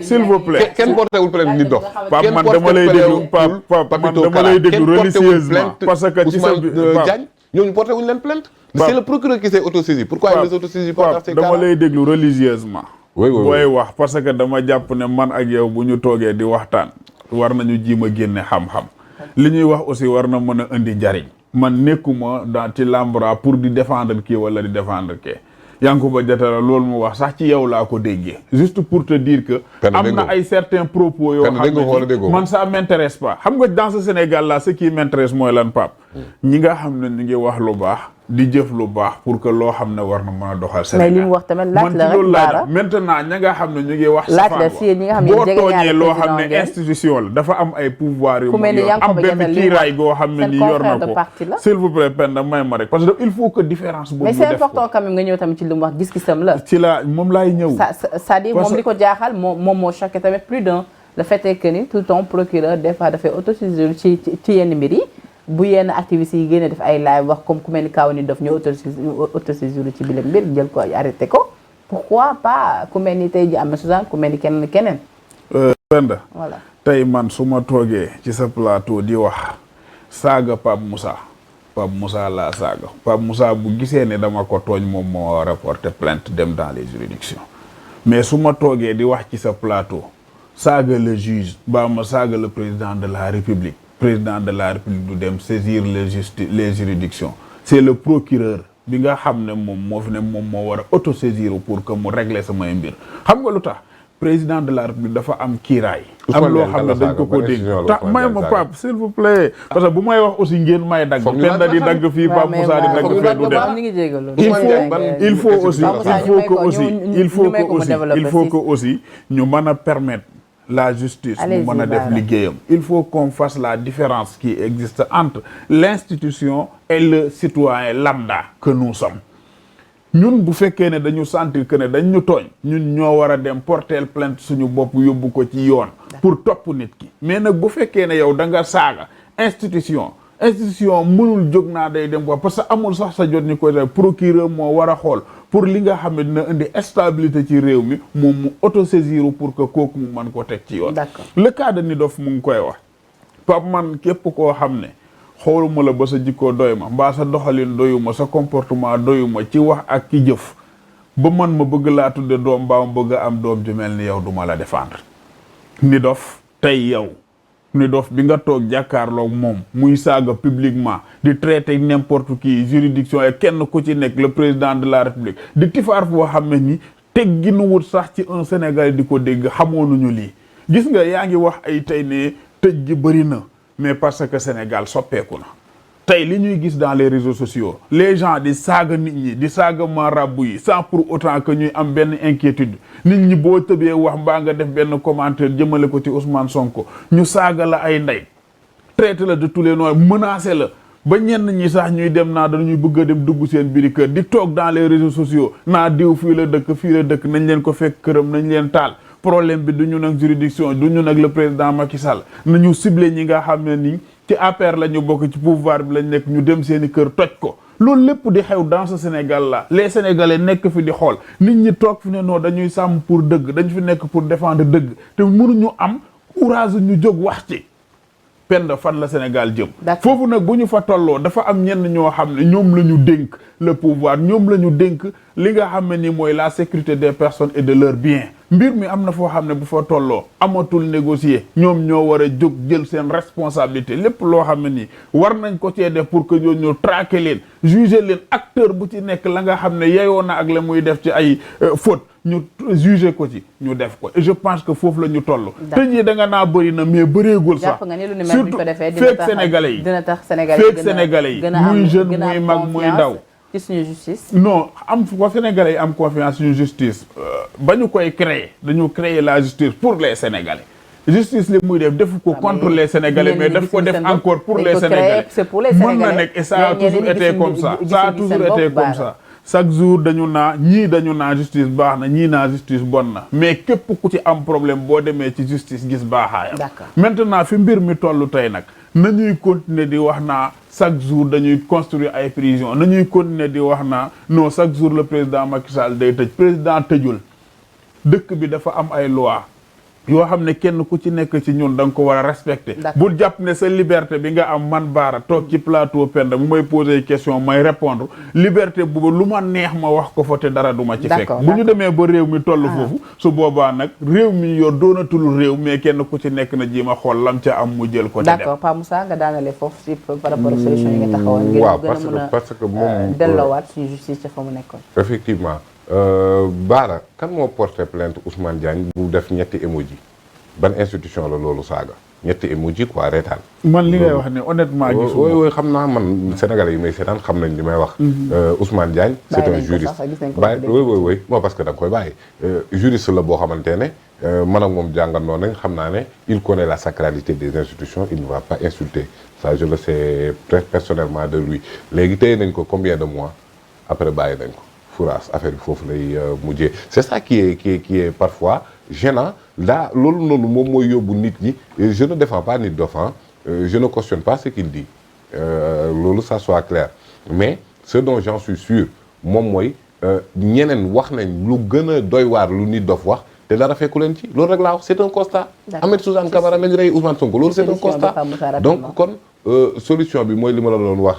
s'il vous plaît. kenn portewul plainte nit dox. Pape man dama lay déglu Pape man dama lay déglu religieusement parce que ci sa Diagne ñooñu porté wuñu leen plainte. c'est le procureur qui s'est autosaisi. pourquoi il ne s'autosaisit pas dans ces cas-là. dama lay déglu religieusement. oui booy wax parce que dama jàpp ne man ak yow bu ñu toogee di waxtaan war nañu jiima génne xam-xam li ñuy wax aussi war na mën a indi njariñ man nekkuma dans ci l'embras pour di défendre kii wala di défendre kii Yankhoba Diattara loolu mu wax sax ci yow laa ko déggee juste pour te dire que am na ay certains propos yoo xam ne man ça m'intéresse pas xam nga dans ce Sénégal là ce qui m'intéresse mooy lan Pape ñi nga xam ne ñu ngi wax lu baax di jëf lu baax pour que loo xam ne war na mën a doxal Sénégal. mais li mu wax tamit laaj la rek Baara maintenant ña nga xam ne ñu ngi wax. laaj la si ñi nga xam ne boo tooñee loo xam ne institution la dafa am ay pouvoir yu mu yor am benn kiiraay goo xam ne ni yor na ko s'il vous plaît Penda may ma rek parce que il faut que différence boobu mais c'est important quand même nga ñëw tamit ci li mu wax gis-gisam la. ci la moom laay ñëw. c'est-à-dire moom li ko jaaxal moom moo choqué tamit plus d'un le fait est que ni tout le temps procureur des fois dafay autosaisir ci yenn mbir yi bu yenn activistes yi génne def ay live wax comme ku mel ni kaw ni daf ñu autosaisir ci bile mbir jël ko arrêté ko pourquoi pas ku mel ni tey ji am na Suzanne ku mel ni keneen. Penda voilà tey man su ma toogee ci sa plateau di wax saaga Pape Moussa laa saaga Pape Moussa bu gisee ne dama ko tooñ moom moo reporter plainte dem dans les juridictions mais su ma toogee di wax ci sa plateau saaga le juge ma saaga le président de la République du dem saisir les juridictions c'est le procureur bi nga xam ne moom moo war a autosaisir pour que mu régler samay mbir xam nga lu tax président de la République dafa am kiiraay am loo xam ne dañ ko dégg tax may ma Pape s'il vous plaît parce que bu may wax aussi ngeen may dagg Penda di dagg fii Pape Moussa di dagg fee du dem il faut que aussi ñu mën a permettre la justice mu mën a def liggéeyam il faut qu'on fasse la différence qui existe entre l'institution et le citoyen lambda que nous sommes ñun bu fekkee ne dañu sentir que ne dañ ñu tooñ ñun ñoo war a dem porter plainte suñu bopp yóbbu ko ci yoon pour topp nit ki mais nag bu fekkee ne yow da nga saaga institution mënul jóg naa day dem quoi parce que amul sax sa jot ni koy def procureur moo war a xool pour li nga xam ne dina indi stabilité ci réew mi moom mu autosaisir pour que kooku mu mën ko teg ci yoon. le cas de Nidof mu ngi koy wax Pape man képp koo xam ne xooluma la ba sa jikkoo doy ma mbaa sa doxalin doyuma sa comportement doyuma ci wax ak ki jëf ba man ma bëgg laa tudde doom mbaa ma bëgg a am doom ju mel ni yow duma la défendre Nidof tey yow Nidof bi nga toog jàkkaarloog moom muy saaga publiquement di traiter n'importe qui juridiction et kenn ku ci nekk le président de la République di tifaar foo xam ne ni tegginuwut sax ci un Sénégalais di ko dégg xamoonuñu lii gis nga yaa ngi wax ay tey ne tëj gi bëri na mais parce que Sénégal soppeeku na tey li ñuy gis dans les réseaux sociaux les gens di saaga nit ñi di saaga marabout yi sans pour autant que ñuy am benn inquiétude nit ñi boo tëbee wax mbaa nga def benn commentaire jëmale ko ci Ousmane Sonko ñu saaga la ay ndey traité la de tous les noms menacé la ba ñenn ñi sax ñuy dem naa dañuy bëgg a dem dugg seen biir kër di toog dans les réseaux sociaux naa diw fii la dëkk nañ leen ko fekk këram nañ leen taal problème bi du ñu nag juridiction du ñu nag le président Macky Sall nañu ciblé ñi nga xam ne nii ci APR la ñu bokk ci pouvoir bi lañ nekk ñu dem seeni kër toj ko loolu lépp di xew dans ce Sénégal là les Sénégalais nekk fi di xool nit ñi toog fi ne non dañuy sàmm pour dëgg dañ fi nekk pour défendre dëgg te mënuñu am courage ñu jóg wax ci Penda fan la Sénégal jëm foofu nag bu ñu fa tolloo dafa am ñenn ñoo xam ne ñoom la ñu dénk le pouvoir ñoom la ñu dénk li nga xam ne ni mooy la sécurité des personnes et de leurs biens mbir mi am na foo xam ne bu fa tolloo amatul négocier ñoom ñoo war a jóg jël seen responsabilité lépp loo xam ne nii war nañ ko cee def pour que ñoo ñëw traquer leen juger leen acteur bu ci nekk la nga xam ne yeyoo na ak la muy def ci ay faute ñu juger ko ci ñu def ko et je pense que foofu la ñu toll tëj yi da nga naa bëri na mais bëreegul sax surtout feek sénégalais yi feek sénégalais yi muy jeune muy mag muy ndaw ci suñu justice non am ko sénégalais yi am confiance suñu justice ba ñu koy créer dañu créer la justice pour les sénégalais justice li muy def defu ko contre les sénégalais mais daf ko def encore pour les sénégalais mën na nekk et ça a toujours été comme ça chaque jour dañu naa ñii dañu naa justice baax na ñii naa justice bon na mais képp ku ci am problème boo demee ci justice gis baaxaayam maintenant fi mbir mi toll tey nag nañuy continuer di wax naa chaque jour dañuy construire ay prison nañuy continuer di wax naa non chaque jour le président Macky Sall day tëj président tëjul dëkk bi dafa am ay loi yoo xam ne kenn ku ci nekk ci ñun da nga ko war a respecter bul jàpp ne sa liberté bi nga am man Baara toog ci plateau Penda mu may poser question may répondre liberté boobu lu ma neex ma wax ko fa te dara du ma ci fekk bu ñu demee ba réew mi toll foofu su boobaa nag réew mi yor doonatul réew mais kenn ku ci nekk na ji ma xool lam ca am mu jël ko te dem d'accord Pa Moussa nga daanale foofu si par rapport ak solution yi nga taxawoon ngir waaw gën a mën a parce que moom delloowaat suñu justice ca fa mu nekkoon effectivement Baara kan moo porté plainte Ousmane Diagne bu def ñetti emoji ban institution la loolu saaga ñetti emoji quoi reetaan. man li ngay wax ne honnêtement gisuma. oui xam naa man Sénégalais yi may seetaan xam nañ li may wax. Ousmane Diagne c'est un juriste. oui bon parce que da nga koy bàyyi. juriste la boo xamante ne man ak moom jàngandoo nañ xam naa ne il connaît la sacralité des institutions il ne va pas insulter ça je le sais très personnellement de lui léegi téye nañ ko combien de mois après bàyyi nañ ko fouraas affaire bi foofu lay mujjee c'est ça qui est parfois gênant là loolu noonu moom mooy yóbbu nit ñi je ne défends pas nit dof je ne cautionne pas ce qu'il dit loolu ça soit clair mais ce dont j'en suis sûr moom mooy ñeneen wax nañ lu gën a doy waar lu nit dof wax te dara fekku leen ci loolu rek laa wax c'est un constat. Ahmed Suzanne Camara lañ rey Ousmane Sonko loolu c'est un constat donc kon solution bi mooy li ma la doon wax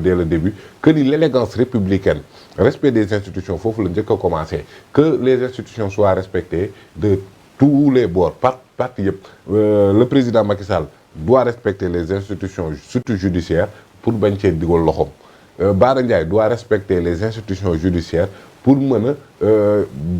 dès le début que ni l'élégance républicaine respect des institutions foofu la njëkk a commencer que les institutions soient respectées de tous les bords parti yëpp le président Macky Sall doit respecter les institutions surtout judiciaires pour bañ cee digal loxoom Bara Ndiaye doit respecter les institutions judiciaires pour mën a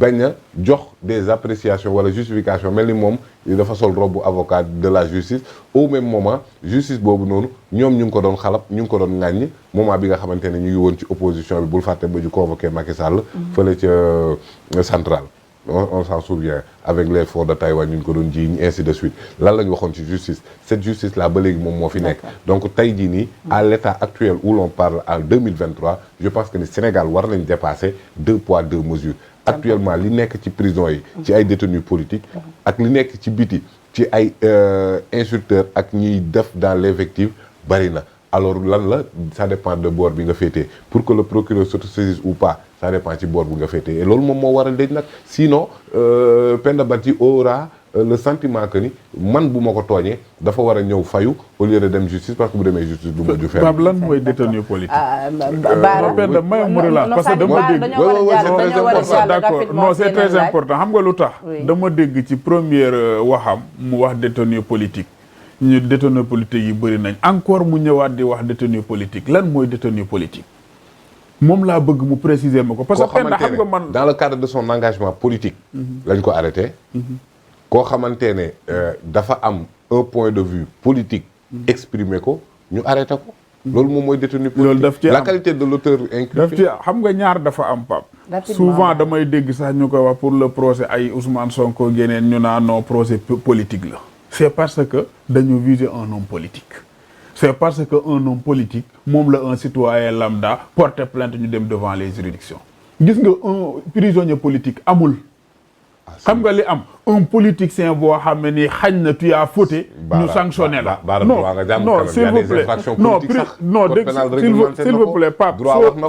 bañ a jox des appréciations wala justifications mel ni moom dafa sol robu avocat de la justice au même moment justice boobu noonu ñoom ñu ngi ko doon xalab ñu ngi ko doon ŋàññi moment bi nga xamante ne ñu ngi woon ci opposition bi bul fàtte ba ñu convoqué Macky Sall fële ca central on s'en souvient avec les forts de Taïwan ñu ko doon jiiñ ainsi de suite lan la ñu waxoon ci justice cette justice là ba léegi moom moo fi nekk donc tey jii nii à l'état actuel où l'on parle en 2023 je pense que ni Sénégal war nañ dépasser 2 poids 2 mesures actuellement li nekk ci prison yi ci ay détenus politiques ak li nekk ci biti ci ay insulteurs ak ñiy def dans l'invective bari na alors lan la ça dépend de boor bi nga féetee pour que le procureur s'autosaisisse ou pas ça dépend ci boor bi nga féetee et loolu moom moo war a dëj nag sinon Penda Badji aura le sentiment que ni man bu ma ko tooñee dafa war a ñëw fayu au lieu de dem justice parce que bu demee justice du ma ju fenn. Pape lan mooy détenu politique. Baara may mu relax parce que dama dégg d'accord non c'est très important xam nga lu tax dama dégg ci première waxam mu wax détenu politique ñu détenu politique yi bëri nañ encore mu ñëwaat di wax détenu politique lan mooy détenu politique moom laa bëgg mu préciser ma ko parce que Penda xam nga man dans le cadre de son engagement politique lañ ko arrêté koo xamante ne dafa am un point de vue politique exprimé ko ñu arrêté ko loolu moom mooy détenu politique la qualité de l'auteur inculpé daf ci xam nga ñaar dafa am Pape souvent damay dégg sax ñu koy wax pour le procès ay Ousmane Sonko géneen ñu naan non procès politique la c'est parce que dañu viser un homme politique c'est parce que un homme politique moom la un citoyen lambda porte plainte ñu dem devant les juridictions gis nga un prisonnier politique amul xam nga li am un politicien boo xam ne ni xañ na tu as fauté ñu sanctionné la non s'il vous plaît non s'il vous plaît Pape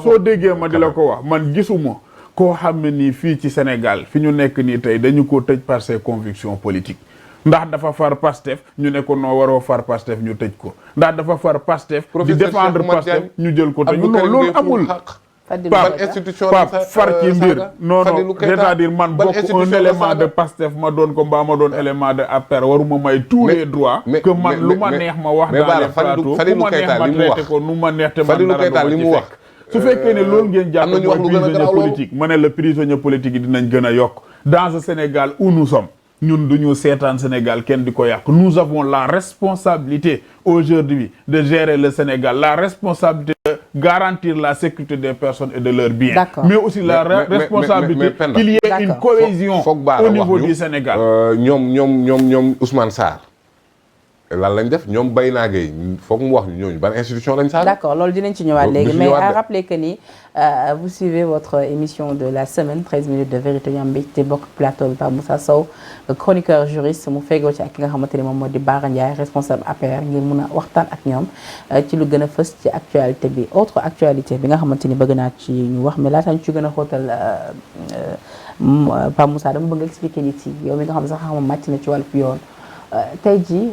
soo déggee ma di la ko wax man gisuma koo xam ne nii fii ci Sénégal fi ñu nekk nii tey dañu ko tëj par ses convictions politiques ndax dafa far Pastef ñu ne ko noo waroo far Pastef ñu tëj ko ndax dafa far Pastef di défendre Pastef ñu jël ko tëj non loolu amul Pape far ci mbir non c'est-à-dire man bokk un élément de Pastef ma doon ko mbaa ma doon élément de APR waruma may tous les droits que man lu ma neex ma wax dans les plateaux ku ma neex ma traité ko nu ma neex te man dara du ma ci fekk su fekkee ne loolu ngeen jàpp mooy prisonnier politique ma ne la prisonnier politique yi dinañ gën a yokk dans ce Sénégal où nous sommes ñun duñu seetaan Sénégal kenn di ko yàq nous avons la responsabilité aujourd'hui de gérer le Sénégal la responsabilité de garantir la sécurité des personnes et de leurs biens mais aussi la responsabilité qu'il y ait une cohésion au niveau du Sénégal ñoom Ousmane Sarr lan lañ def ñoom Bayna Gueye foog mu wax ñu ñooñu ban institution lañ Sarr d'accord loolu dinañ ci ñëwaat léegi mais à rappeler que ni vous suivez votre émission de la semaine 13 minutes de vérité ñu am mbégte bokk plateau bi Pape Moussa Sow chroniqueur juriste mu feggoo ci ak ki nga xamante ni moom moo di Bara Ndiaye responsable APR ngir mun a waxtaan ak ñoom ci lu gën a fës ci actualité bi autre actualité bi nga xamante ni bëgg naa ci ñu wax mais laata ñu ci gën a xóotal Pape Moussa dama bëgg expliquer nit yi yow mi nga xam sax xam màcc na ci wàllu yoon tey jii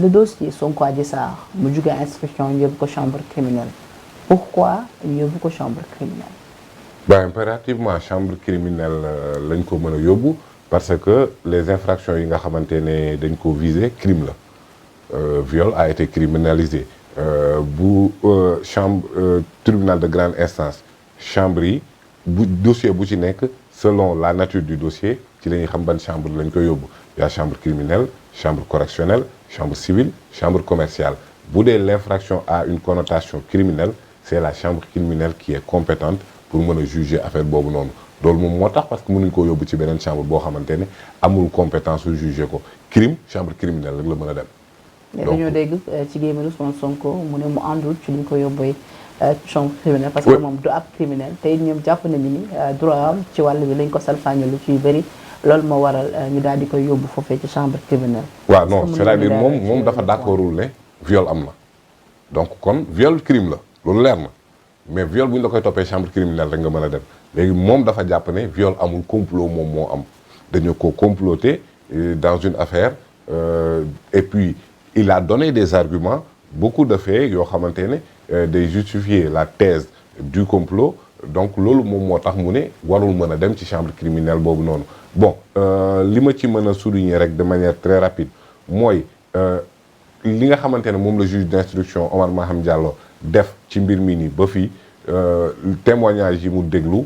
le dossier Sonko Adji Sarr mu jógee instruction ñu yóbbu ko chambre criminelle pourquoi ñu yóbbu ko chambre criminelle impérativement chambre criminelle lañ ko mën a yóbbu parce que les infractions yi nga xamante ne dañ ko viser crime la viol a été criminalisé bu chambre tribunal de grande instance chambre yi bu dossier bu ci nekk selon la nature du dossier ci la ñuy xam ban chambre lañ koy yóbbu y a chambre criminelle chambre correctionnelle chambre civile chambre commerciale bu dee l'infraction a une connotation criminelle c'est la chambre criminelle qui est compétente pour mën a juger affaire boobu noonu loolu moom moo tax parce que mënuñ koo yóbbu ci beneen chambre boo xamante ne amul compétence su juger ko crime chambre criminelle rek la mën a dem. mais dañoo dégg ci gémmiñu Ousmane Sonko mu ne mu àndul ci li ñu ko yóbbee chambre criminelle parce que moom du ab criminel te it ñoom jàpp nañu ni droit am ci wàll bi lañ ko salfaañe lu ci bëri loolu moo waral ñu daal di koy yóbbu foofee ci chambre criminelle. waaw non c'est-à-dire moom dafa d'accordul ne viol am na donc kon viol crime la loolu leer na mais viol bu ñu la koy toppee chambre criminelle rek nga mën a dem léegi moom dafa jàpp ne viol amul complot moom moo am dañoo ko comploter dans une affaire et puis il a donné des arguments beaucoup de faits yoo xamante ne day justifier la thèse du complot donc loolu moom moo tax mu ne warul mën a dem ci chambre criminelle boobu noonu bon li ma ci mën a souligner rek de manière très rapide mooy li nga xamante ne moom la juge d'instruction Omar Maham Diallo def ci mbir mi nii ba fii témoignage yi mu déglu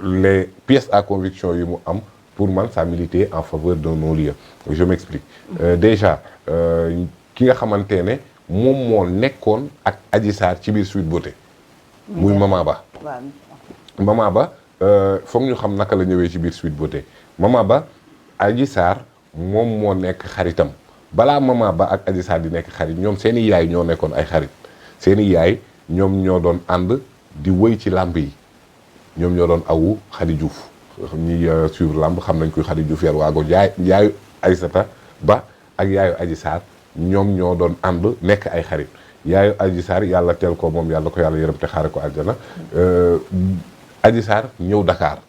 les pièces à conviction yi mu am pour man ça militait en faveur d'un non-lieu je m'explique déjà ki nga xamante ne moom moo nekkoon ak Adji Sarr ci biir Sweet Beauté muy Mama Ba Mama Ba foog ñu xam naka la ñëwee ci biir Sweet Beauté Mama Ba Adji Sarr moom moo nekk xaritam balaa Mama Ba ak Adji Sarr di nekk xarit ñoom seeni yaay ñoo nekkoon ay xarit seeni yaay ñoom ñoo doon ànd di wëy ci làmb yi ñoom ñoo doon awu Khady Diouf ñi suivre làmb xam nañ koy Khady Diouf yar waago yaayu Aïssata Ba ak yaayu Adji Sarr ñoom ñoo doon ànd nekk ay xarit yaayu Adji Sarr yàlla teel ko moom yàlla ko yàlla yërëm te xaare ko àjjana Adji Sarr ñëw Dakar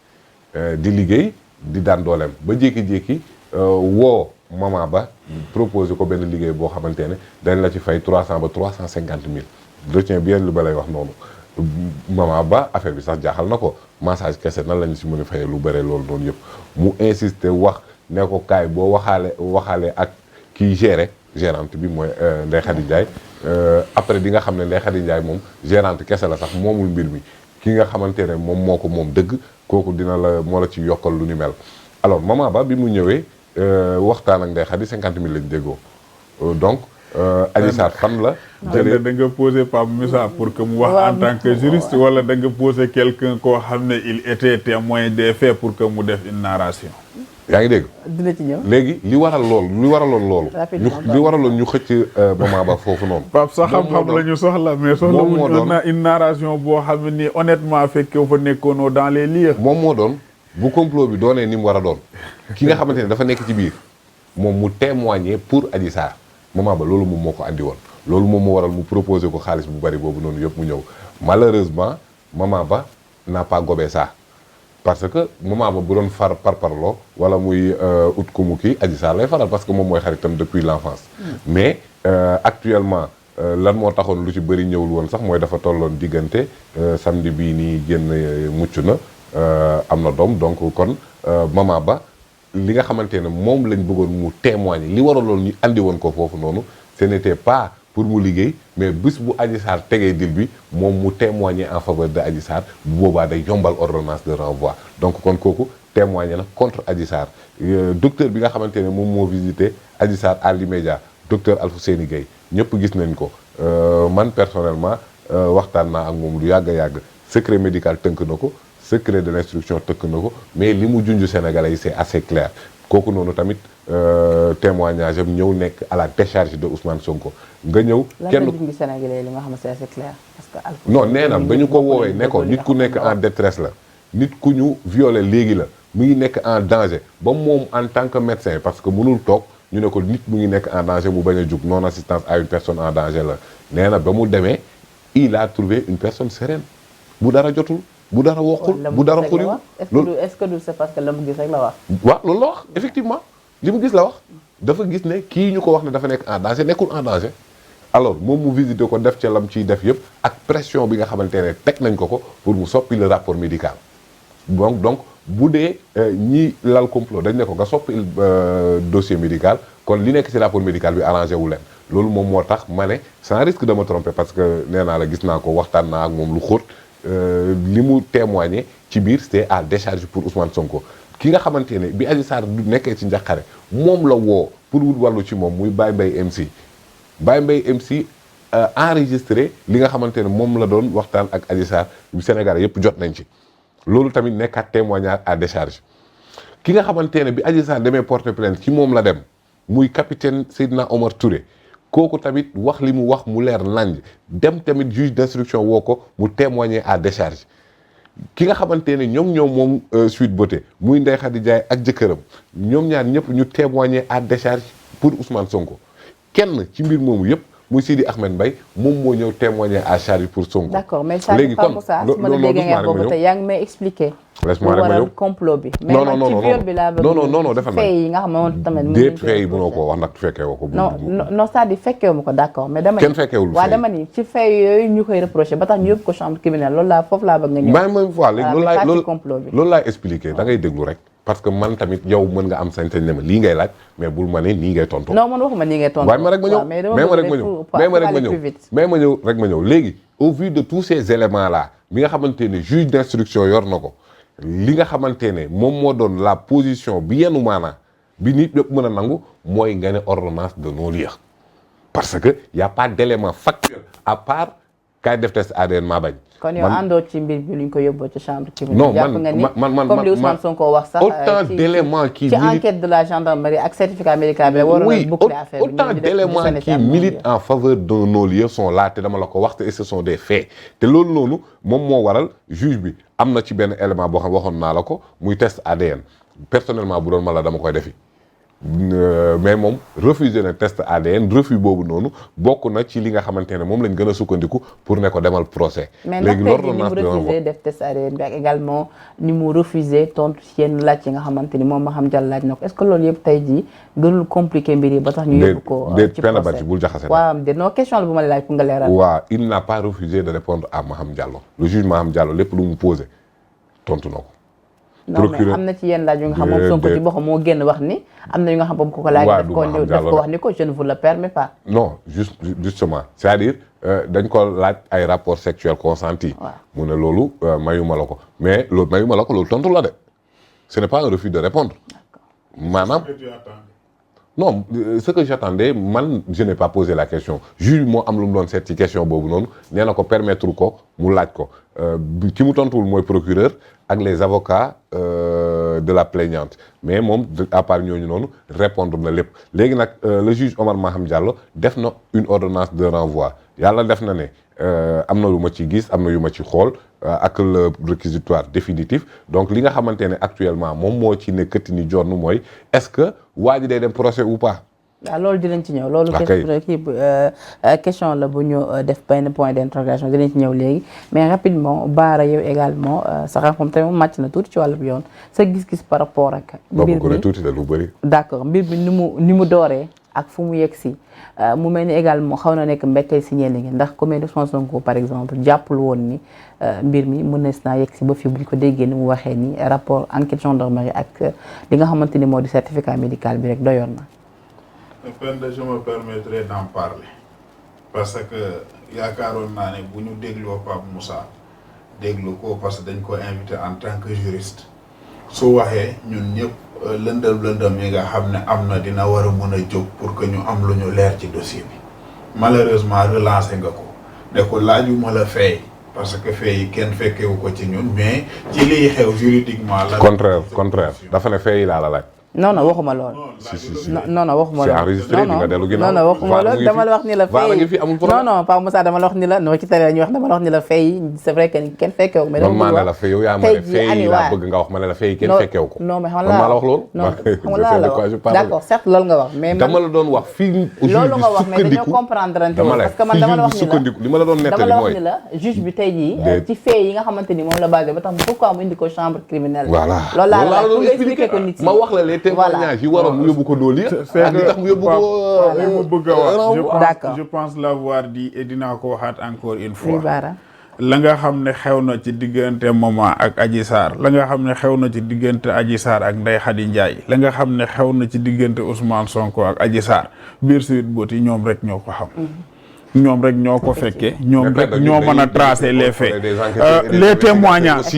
di liggéey di daan dooleem ba jékki-jékki woo Mama Ba proposé ko benn liggéey boo xamante ne dañ la ci fay 300 ba 350 000 retiens bien li ba lay wax noonu Mama Ba affaire bi sax jaaxal na ko massage kese nan lañu si mën a fayee lu bëre loolu noonu yëpp mu insister wax ne ko kaay boo waxaale ak kii gérante bi mooy Ndeye Khady Ndiaye après di nga xam ne Ndeye Khady Ndiaye moom gérante kese la sax moomul mbir mi ki nga xamante ne moom moo ko moom dëgg kooku moo la ci yokkal lu ni mel alors Mama Ba bi mu ñëwee waxtaan ak Ndeye Khady 50 000 lañ déggoo donc Adji Sarr fan la jëlee da nga posé Pape Moussa pour que mu wax en tant que juriste wala da nga posé quelqu'un koo xam ne il était témoin des faits pour que mu def une narration yaa ngi dégg dina ci ñëw léegi li waraloon loolu ñu xëcc Mama Ba foofu noonu Pape sa xam-xam la ñu soxla mais soxla wuñ na une narration boo xam ne nii honnêtement fekkee fa nekkoonoo dans les lieux moom moo doon bu complot bi doonee ni mu war a doon ki nga xamante ne dafa nekk ci biir moom mu témoigner pour Adji Sarr Mama Ba loolu moom moo ko andi woon loolu moom moo waral mu proposé ko xaalis bu bari boobu noonu yëpp mu ñëw malheureusement Mama Ba n'a pas gobé ça parce que Mama Ba bu doon parparloo wala muy ut ko mu kii Adji Sarr lay faral parce que moom mooy xaritam depuis l'enfance mais actuellement lan moo taxoon lu ci bëri ñëwul woon sax mooy dafa tolloon diggante samedi bii nii génn mucc na am na doom donc kon Mama Ba li nga xamante ne moom lañ bëggoon mu témoigner li waraloon ñu andi woon ko foofu noonu ce n'était pas pour mu liggéey mais bis bu Adji Sarr tegee dil bi moom mu témoigner en faveur de Adji Sarr bu boobaa day yombal ordonnance de renvoi donc kon kooku témoigner na contre Adji Sarr docteur bi nga xamante ne moom moo visité Adji Sarr à l'immédiat docteur Alfousseyni Gaye ñëpp gis nañ ko man personnellement waxtaan naa ak moom lu yàgg a yàgg secret médical tënk na ko secret de l'instruction tënk na ko mais li mu junj Sénégalais yi c'est assez clair kooku noonu tamit témoignage am ñëw nekk à la décharge de Ousmane Sonko nga ñëw. kenn lan la Sénégalais li nga xam ne c'est assez clair parce que. non nee na ba ñu ko woowee ne ko nit ku nekk en détresse la nit ku ñu violé léegi la mu ngi nekk en danger ba moom en tant que médecin parce que mënul toog ñu ne ko nit mu ngi nekk en danger mu bañ a jug non assistance à une personne en danger la nee na ba mu demee il a trouvé une personne sereine bu dara jotul. bu dara wokkul bu dara xuriw loolu est-ce que c'est parce que la mu gis rek la wax. waaw loolu la wax effectivement li mu gis la wax dafa gis ne kii ñu ko wax ne dafa nekk en danger nekkul en danger alors moom mu visité ko def ca lam ciy def yëpp ak pression bi nga xamante ne teg nañ ko pour mu soppi le rapport médical donc bu dee ñi lal complot dañ ne ko nga soppi dossier médical kon li nekk ci rapport médical bi arrangé wu leen loolu moom moo tax ma ne sans risque de me tromper parce que nee naa la gis naa ko waxtaan naa ak moom lu xóot li mu témoigner ci biir c'était à décharge pour Ousmane Sonko ki nga xamante ne bi Adji Sarr du nekkee ci njàqare moom la woo pour wut wàllu ci moom muy Baye Mbaye MC enregistré li nga xamante ne moom la doon waxtaan ak Adji Sarr Sénégal yëpp jot nañ ci loolu tamit nekkaat témoignage à décharge ki nga xamante ne bi Adji Sarr demee porter plainte ci moom la dem muy capitaine Seydina Omar Touré kooku tamit wax li mu wax mu leer nañ dem tamit juge d'instruction woo ko mu témoigner à décharge ki nga xamante ne ñoom moom Sweet Beauté muy Ndeye Khady Ndiaye ak jëkkëram ñoom ñaar ñëpp ñu témoigner à décharge pour Ousmane Sonko kenn ci mbir moomu yëpp muy Sidi Ahmed Mbaye moom moo ñëw témoigner à charge pour Sonko. d'accord mais léegi kon loolu yaa ngi may expliquer. laisse-moi rek ma ñëw complot bi. non non mais ci viol bi laa bëgg. non defal na fee yi nga xam ne tamit. déet fee yi mënoo koo wax ndax fekkee woo ko. non c'est-à-dire fekkeewu ma ko d'accord mais dama. kenn fekkeewul fee waaw dama ni ci fee yooyu ñu koy reproché ba tax ñu yóbbu ko chambre criminelle loolu laa foofu laa bëgg nga ñëw. loolu laay expliquer da ngay déglu rek. parce que man tamit yow mën nga am sañ-sañ ne ma lii ngay laaj mais bul ma ne nii ngay tontu. non man waxuma nii ngay tontu. waaye ma rek ma ñëw léegi au vu de tous ces éléments là bi nga xamante ne juge d'instruction yor na ko li nga xamante ne moom moo doon la position bi yenu maanaa bi nit ñëpp mën a nangu mooy nga ne ordonnance de non-lieu parce que y a pas d'élément factuel à part kaay def test ADN maa bañ. kon yow àndoo ci mbir bi luñ ko yóbboo ci chambre criminelle. non man comme li Ousmane Sonko wax sax. autant d'éléments qui ci enquête de la gendarmerie ak certificat médical bi waroon na boucler affaire bi. autant d'éléments qui militent en faveur d'un non-lieu sont là te dama la ko wax te ce sont des faits te loolu noonu moom moo waral juge bi am na ci benn élément boo xam waxoon naa la ko muy test ADN personnellement bu doon ma la dama koy defi. mais moom refusé na test ADN refus boobu noonu bokk na ci li nga xamante ne moom lañ gën a sukkandiku pour ne ko demal procès. léegi l'ordonnance mais ndax tey ni mu refusé def test ADN bi ak également ni mu refusé tontu ci yenn laaj yi nga xamante ni moom Maham Diallo laaj na ko est-ce que loolu yëpp tey jii gënul compliqué mbir yi ba tax ñu yóbbu ko. ci procès bul jaxase. waaw non question la bu ma la laaj pour nga leeral. waaw il n'a pas refusé de répondre à Maham Diallo le juge Maham Diallo lépp lu mu posé tontu na ko. non mais am na ci yenn laaj yu nga xam moom Sonko ci boppam moo génn wax ni am na yu nga xam boobu ko ko laaj daf ko wax ni ko je ne vous le permets pas. non justement c'est-à-dire dañ ko laaj ay rapports sexuels consentis. mu ne loolu mayuma la ko mais loolu mayuma la ko loolu tontu la de ce n'est pas un refus de répondre. maanaam non ce que j'attendais man je n'ai pas posé la question juge moo am lu mu doon seet ci question boobu noonu nee na ko permettre ko mu laaj ko ki mu tontuwul mooy procureur ak les avocats de la plaignante mais moom à part ñooñu noonu répondre na lépp léegi nag le juge Omar Maham Diallo def na une ordonnance de renvoi yàlla def na ne am na lu ma ci gis am na yu ma ci xool ak le réquisitoire définitif donc li nga xamante ne actuellement moom moo ci ne këtti ni jornu mooy est-ce que waa ji day dem procès ou pas. waaw loolu dinañ ci ñëw loolu question la bu ñu def benn point d'interrogation dinañ ci ñëw léegi mais rapidement Bara yow également sa xam-xam tamit màcc na tuuti ci wàllu yoon sa gis-gis par rapport ak mbir bi tuuti la lu bëri d'accord mbir bi ni mu dooree ak fu mu yegg si mu mel ni également xaw na nekk mbetteel si ñenn ñi ndax comme Ousmane Sonko par exemple jàppul woon ni mbir mi mën naa yegg si ba fii bu ñu ko déggee ni mu waxee ni rapport enquête gendarmerie ak li nga xamante ni moo di certificat médical bi rek doyoon na. Je me permettrai d'en parler parce que yaakaaroon naa ne bu ñu dégloo Pape Moussa déglu ko parce que dañ ko invité en tant que juriste su waxee ñun ñëpp lëndëm yi nga xam ne am na dina war a mën a jóg pour que ñu am lu ñu leer ci dossier bi malheureusement relancé nga ko ne ko laajuma la fay parce que fay yi kenn fekkewu ko ci ñun mais ci liy xew juridiquement la contraire dafa ne fay yi laa la laaj non waxuma lool. non waxuma lool. c'est enregistré di nga dellu ginnaaw. non waxuma lool dama la wax ni la. fay yi fi amul problème non Pape Moussa dama la wax ni la non ci télé la ñuy wax dama la wax ni la fay yi c'est vrai que kenn fekkewu ko. mais dama la fay yow yaa ma ne fay yi laa bëgg nga wax ma ne la fay yi kenn fekkewu ko. non mais xam la wax loolu. non xam la la wax d'accord certes loolu nga wax. mais dama la doon wax fii. loolu nga wax mais dañoo comprendre rante woon parce que man dama la wax ni la li ma la doon nettali mooy dama la wax ni la juge bi tey jii ci fay yi nga xamante ni moom la basé ba tax pourquoi mu indi ko chambre criminelle. voilà loolu laa la pour expliquer ko nit ma wax la les témoignages yi mu yóbbu ko dool yi ak li tax mu yóbbu ko li mu bëgg a wax d'accord je pense l'avoir dit et dinaa ko waxaat encore une fois Bara la nga xam ne xew na ci diggante Maman ak Adji Sarr la nga xam ne xew na ci diggante Adji Sarr ak Ndeye Khady Ndiaye la nga xam ne xew na ci diggante Ousmane Sonko ak Adji Sarr biir Sweet Beauté ñoom rek ñoo ko xam ñoom rek ñoo ko fekkee ñoom rek ñoo mën a tracer les faits les témoignages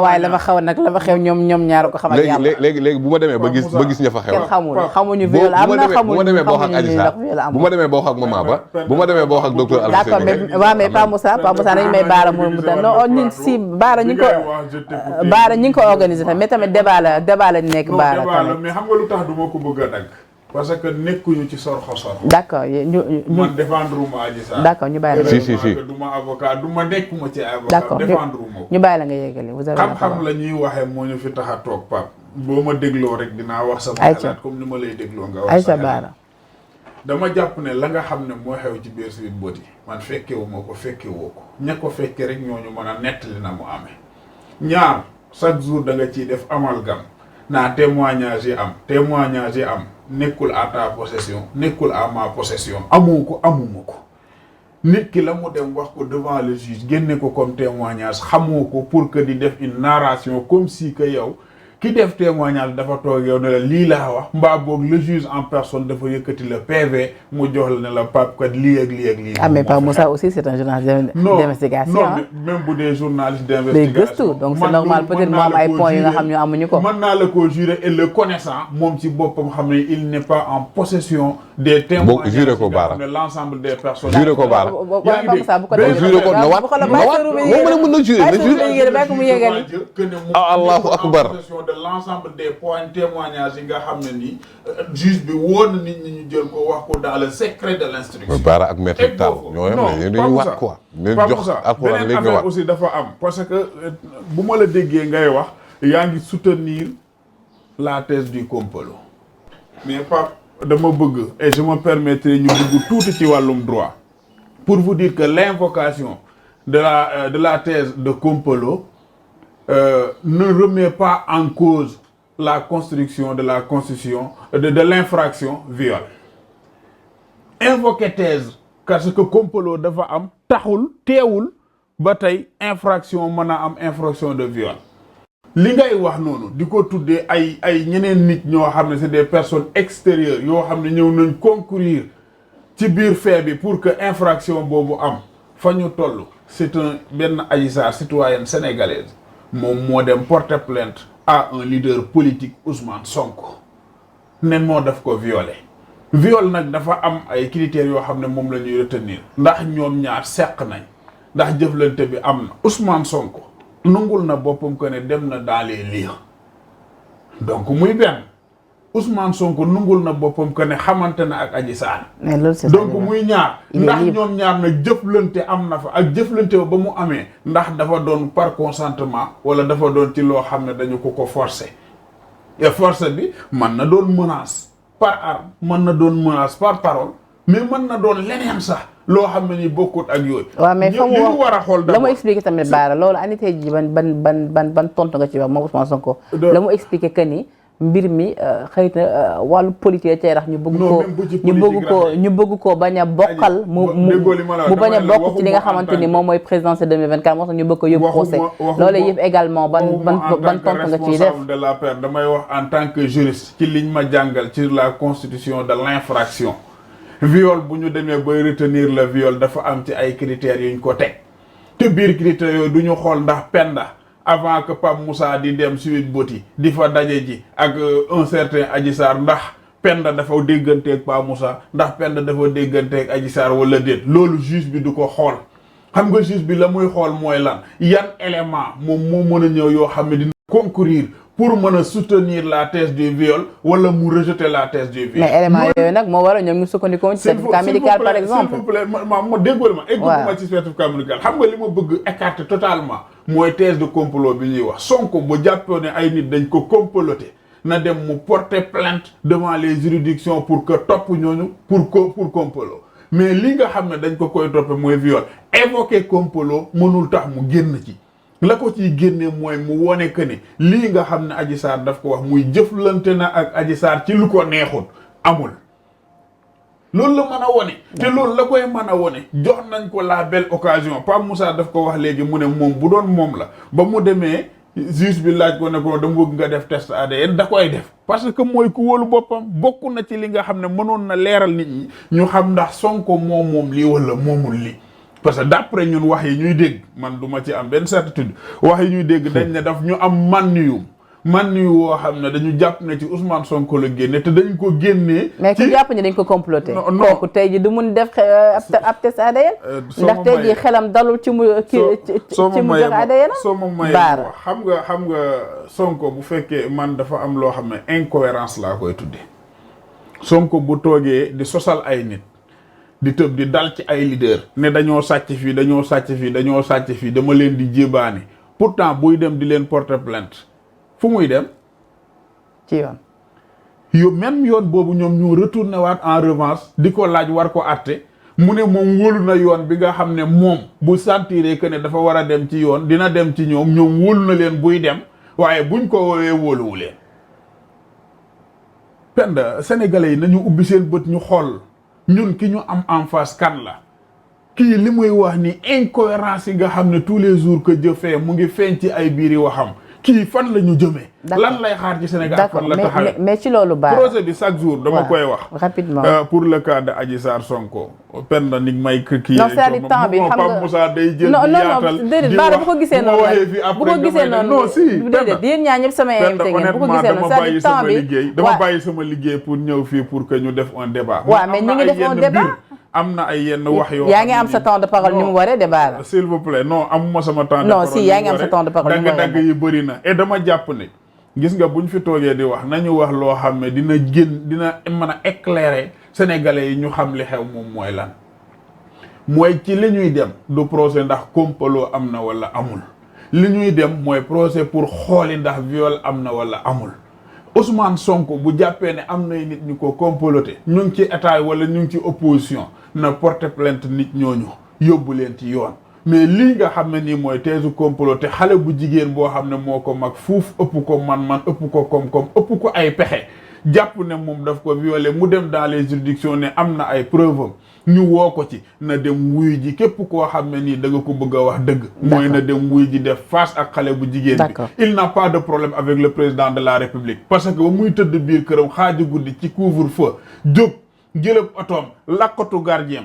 waaye la fa xew nag la fa xew ñoom ñaar ko xam ak yàlla léegi bu ma demee ba gis ña fa xew xamuñu viol am na bu ma demee ba wax ak Adji Sarr bu ma demee ba wax ak maman ba bu ma demee ba wax ak docteur Alpha d'accord mais waaw mais Pa Moussa nañu may Baara mu ta non ñun si Baara ñu ngi ko organiser tamit mais tamit débat la nekk Baara tamit mais xam nga lu tax du ma ko bëgg a dagg parce que nekkuñu ci sorxo d'accord man défendre ma Adji Sarr d'accord ñu bàyyi la si du ma avocat du ma nekkuma ci avocat d'accord défendre ma ñu bàyyi la nga yeggali vous avez xam-xam la ñuy waxee moo ñu fi tax a toog Pape boo ma dégloo rek dinaa wax sama xalaat comme ni ma lay dégloo nga wax sa Baara dama jàpp ne la nga xam ne moo xew ci biir Sweet Beauty man fekkewu ma ko fekke woo ko ña ko fekke rek ñooñu mën a nettali na mu amee ñaar chaque jour da nga ciy def amalgame naa témoignage yi am nekkul à ta possession nekkul à ma possession amoo ko amuma ko nit ki la mu dem wax ko devant le juge génne ko comme témoignage xamoo ko pour que di def une narration comme si que yow ki def témoignage dafa toog yow ne la lii laa wax mbaa boog le juge en personne dafa yëkkati le PV mu jox la ne la Pape kat lii ak lii mais Pape Moussa aussi c'est un journaliste d'investigation non même bu dee journaliste d'investigation donc c'est normal peut-être mu am ay points yi nga xam ñu amuñu ko mën naa la ko jurer et le connaissant moom ci boppam xam ne il n'est pas en possession des témoignages juré ko Baara ne l'ensemble des personnes juré ko Baara juré ko na waat moom mën na juré Allahu akbar de l'ensemble des points témoignages yi nga xam ne nii juge bi woon na nit ñi ñu jël ko wax ko dans le secret de l'instruction. Baara ak maître Tall ñoo yem ne dañuy wax quoi. beneen affaire aussi dafa am parce que bu ma la déggee ngay wax yaa ngi soutenir la thèse du complot mais Pape dama bëgg et je me permettrai ñu dugg tuuti ci wàllum droit pour vous dire que l'invocation de la thèse de complot ne remet pas en cause la construction de la constitution de l'infraction viol. Invoquer thèse parce que complot dafa am taxul teewul ba tey infraction mën a am infraction de viol. li ngay wax noonu di ko tuddee ay ñeneen nit ñoo xam ne c'est des personnes extérieures yoo xam ne ñëw nañ concourir ci biir fait bi pour que infraction boobu am fa ñu toll c'est benn Adji Sarr citoyenne sénégalaise moom moo dem porter plainte à un leader politique Ousmane Sonko ne moo daf ko violé viol nag dafa am ay critères yoo xam ne moom la ñuy retenir ndax ñoom ñaar seq nañ ndax jëflante bi am na Ousmane Sonko nungul na boppam que ne dem na dans les lieux donc muy benn Ousmane Sonko nungul na boppam que ne xamante na ak Adji Sarr donc muy ñaar ndax ñoom ñaar nag jëflante am na fa ak jëflante ba mu amee ndax dafa doon par consentement wala dafa doon ci loo xam ne dañu ko forcer et force bi mën na doon menace par arme mën na doon menace par parole mais mën na doon leneen sax loo xam ne ni bokkut ak yooyu. waaw mais fa mu wax war a xool la mu expliqué tamit Baara loolu ani tey jii ban tontu nga ci wax moom Ousmane Sonko. la mu expliqué que ni mbir mi xëy na wàllu politique cee tax ñu bëgg ko bañ a bokkal. mu bañ a bokk ci li nga xamante ni moom mooy présidentielle 2024 moo tax ñu bëgg ko yóbbu procès. loolu yëpp également ban tontu nga ciy def. de la paix damay wax en tant que juriste ci liñ ma jàngal ci la constitution de l'infraction. viol bu ñu demee bay retenir le viol dafa am ci ay critères yuñ ko teg te biir critères yooyu du ñu xool ndax Penda avant que Pape Moussa di dem Sweet Beauty di fa daje ji ak un certain Adji Sarr ndax Penda dafa dégganteeg Pape Moussa ndax Penda dafa dégganteeg Adji Sarr wala déet loolu juge bi du ko xool xam nga juge bi la muy xool mooy lan yan élément moom moo mën a ñëw yoo xam ne dina concourir pour mën a soutenir la thèse du viol wala mu rejeter la thèse du viol. mais élément yooyu nag moo war a ñoom ñu sukkandikoo ci certificat médical par exemple. s'il vous plaît ma déggoo ma egguma ci certificat médical xam nga li ma bëgg écarter totalement mooy thèse de complot bi ñuy wax Sonko bu jàppoo ne ay nit dañ ko comploter na dem mu porter plainte devant les juridictions pour que topp ñooñu pour complot mais li nga xam ne dañ ko koy toppe mooy viol évoquer complot mënul tax mu génn ci. la ko ciy génne mooy mu wone que ne lii nga xam ne Adji Sarr daf ko wax muy jëflante na ak Adji Sarr ci lu ko neexul amul loolu la mën a wone te loolu la koy mën a wone jox nañ ko la belle occasion Pape Moussa daf ko wax léegi mu ne moom bu doon moom la ba mu demee juge bi laaj ko ne ko dama bëgg nga def test ADN da koy def parce que mooy ku wóolu boppam bokk na ci li nga xam ne mënoon na leeral nit ñi ñu xam ndax Sonko moom lii wala moomul lii parce que d'après ñun wax yi ñuy dégg man du ma ci am benn certitude wax yi ñuy dégg dañ ne daf ñu am man yu woo xam ne dañu jàpp ne ci Ousmane Sonko la génne te dañ ko génnee. mais ku jàpp ne dañ ko comploté. kooku tey ji du mun def ab test ADN. ndax tey ji xelam dalul ci mu ci mu jox ADN. soo ma mayee xam nga Sonko bu fekkee man dafa am loo xam ne incohérence laa koy tuddee Sonko bu toogee di sosal ay nit di tëb di dal ci ay leader ne dañoo sàcc fii dama leen di jébaane pourtant buy dem di leen porter plainte fu muy dem ci yoon même yoon boobu ñoom ñoo retourné waat en revanche di ko laaj war ko àtte mu ne moom wóolu na yoon bi nga xam ne moom bu sentiré que ne dafa war a dem ci yoon dina dem ci ñoom wóolu na leen buy dem waaye buñ ko woowee wóoluwu leen Penda sénégalais yi nañu ubbi seen bët ñu xool ñun ki ñu am en face kan la kii li muy wax ni incohérence yi nga xam ne tous les jours que Dieu fait mu ngi feeñ ci ay biiri waxam kii fan la ñu jëmee. lan lay xaar ci Sénégal fan la taxawee mais ci loolu baax projet bi chaque jour dama koy wax. rapidement pour le cas de Adji Sarr Sonko. Penda ni may kii. non c'est-à-dire temps bi xam nga Pape Moussa day jël. non déedéet Bara bu ko gisee noonu bu ko gisee noonu non si déedéet yéen ñaar ñëpp sama invité ngeen bu ko gisee noonu c'est-à-dire temps bi dama bàyyi sama liggéey pour ñëw fii pour que ñu def un débat. waaw mais ñu ngi def un débat. am na ay yenn wax yoo yaa ngi am sa temps de parole ni mu waree débat la. s'il vous plaît non amuma sama temps de non parole si yaa ngi am sa temps de parole ni mu waree dagg yi bëri na et dama jàpp ne gis nga buñ fi toogee di wax nañu wax loo xam ne dina mën a éclairer sénégalais yi ñu xam li xew moom mooy lan mooy ci li ñuy dem du procès ndax complot am na wala amul li ñuy dem mooy procès pour xooli ndax viol am na wala amul Ousmane Sonko bu jàppee ne am nay nit ñu ko comploté ñu ngi ci état wala ñu ngi ci opposition na porter plainte nit ñooñu yóbbu leen ci yoon mais lii nga xam ne nii mooy teesu comploté xale bu jigéen boo xam ne moo ko mag fuuf ëpp ko man ëpp ko koom-koom ëpp ko ay pexe jàpp ne moom daf ko violé mu dem dans les juridictions ne am na ay preuves ñu woo ko ci na dem wuyu ji képp koo xam ne nii da nga ko bëgg a wax dëgg mooy na dem wuyu ji def face ak xale bu jigéen bi il n'a pas de problème avec le président de la république parce que ba muy tëdd biir këram xaaju guddi ci couvre-feu jóg jëlëb otoom làqatu gardien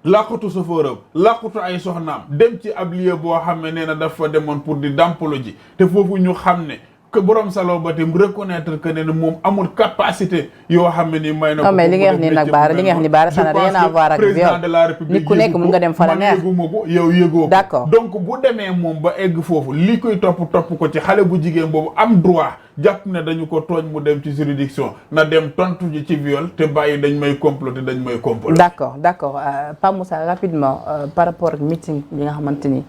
làqatu chauffeur-am làqatu ay soxnaam dem ci ab lieu boo xam ne nee na dafa demoon pour di dàmpalu ji te foofu ñu xam ne que borom salon ba tam reconnaître que ne moom amul capacité yoo xam ne ni may na ko. mais li nga wax ni nag Bara li nga wax ni Bara ça n'a rien à voir ak président de la république nit ku nekk mun nga dem fa la neex man yëguma ko yow yëgoo ko. d'accord donc bu demee moom ba egg foofu li koy topp ko ci xale bu jigéen boobu am droit jàpp ne dañu ko tooñ mu dem ci juridiction na dem tontu ji ci viol te bàyyi dañ may comploter dañ may comploter. d'accord Pape Moussa rapidement par rapport ak meeting bi nga xamante ni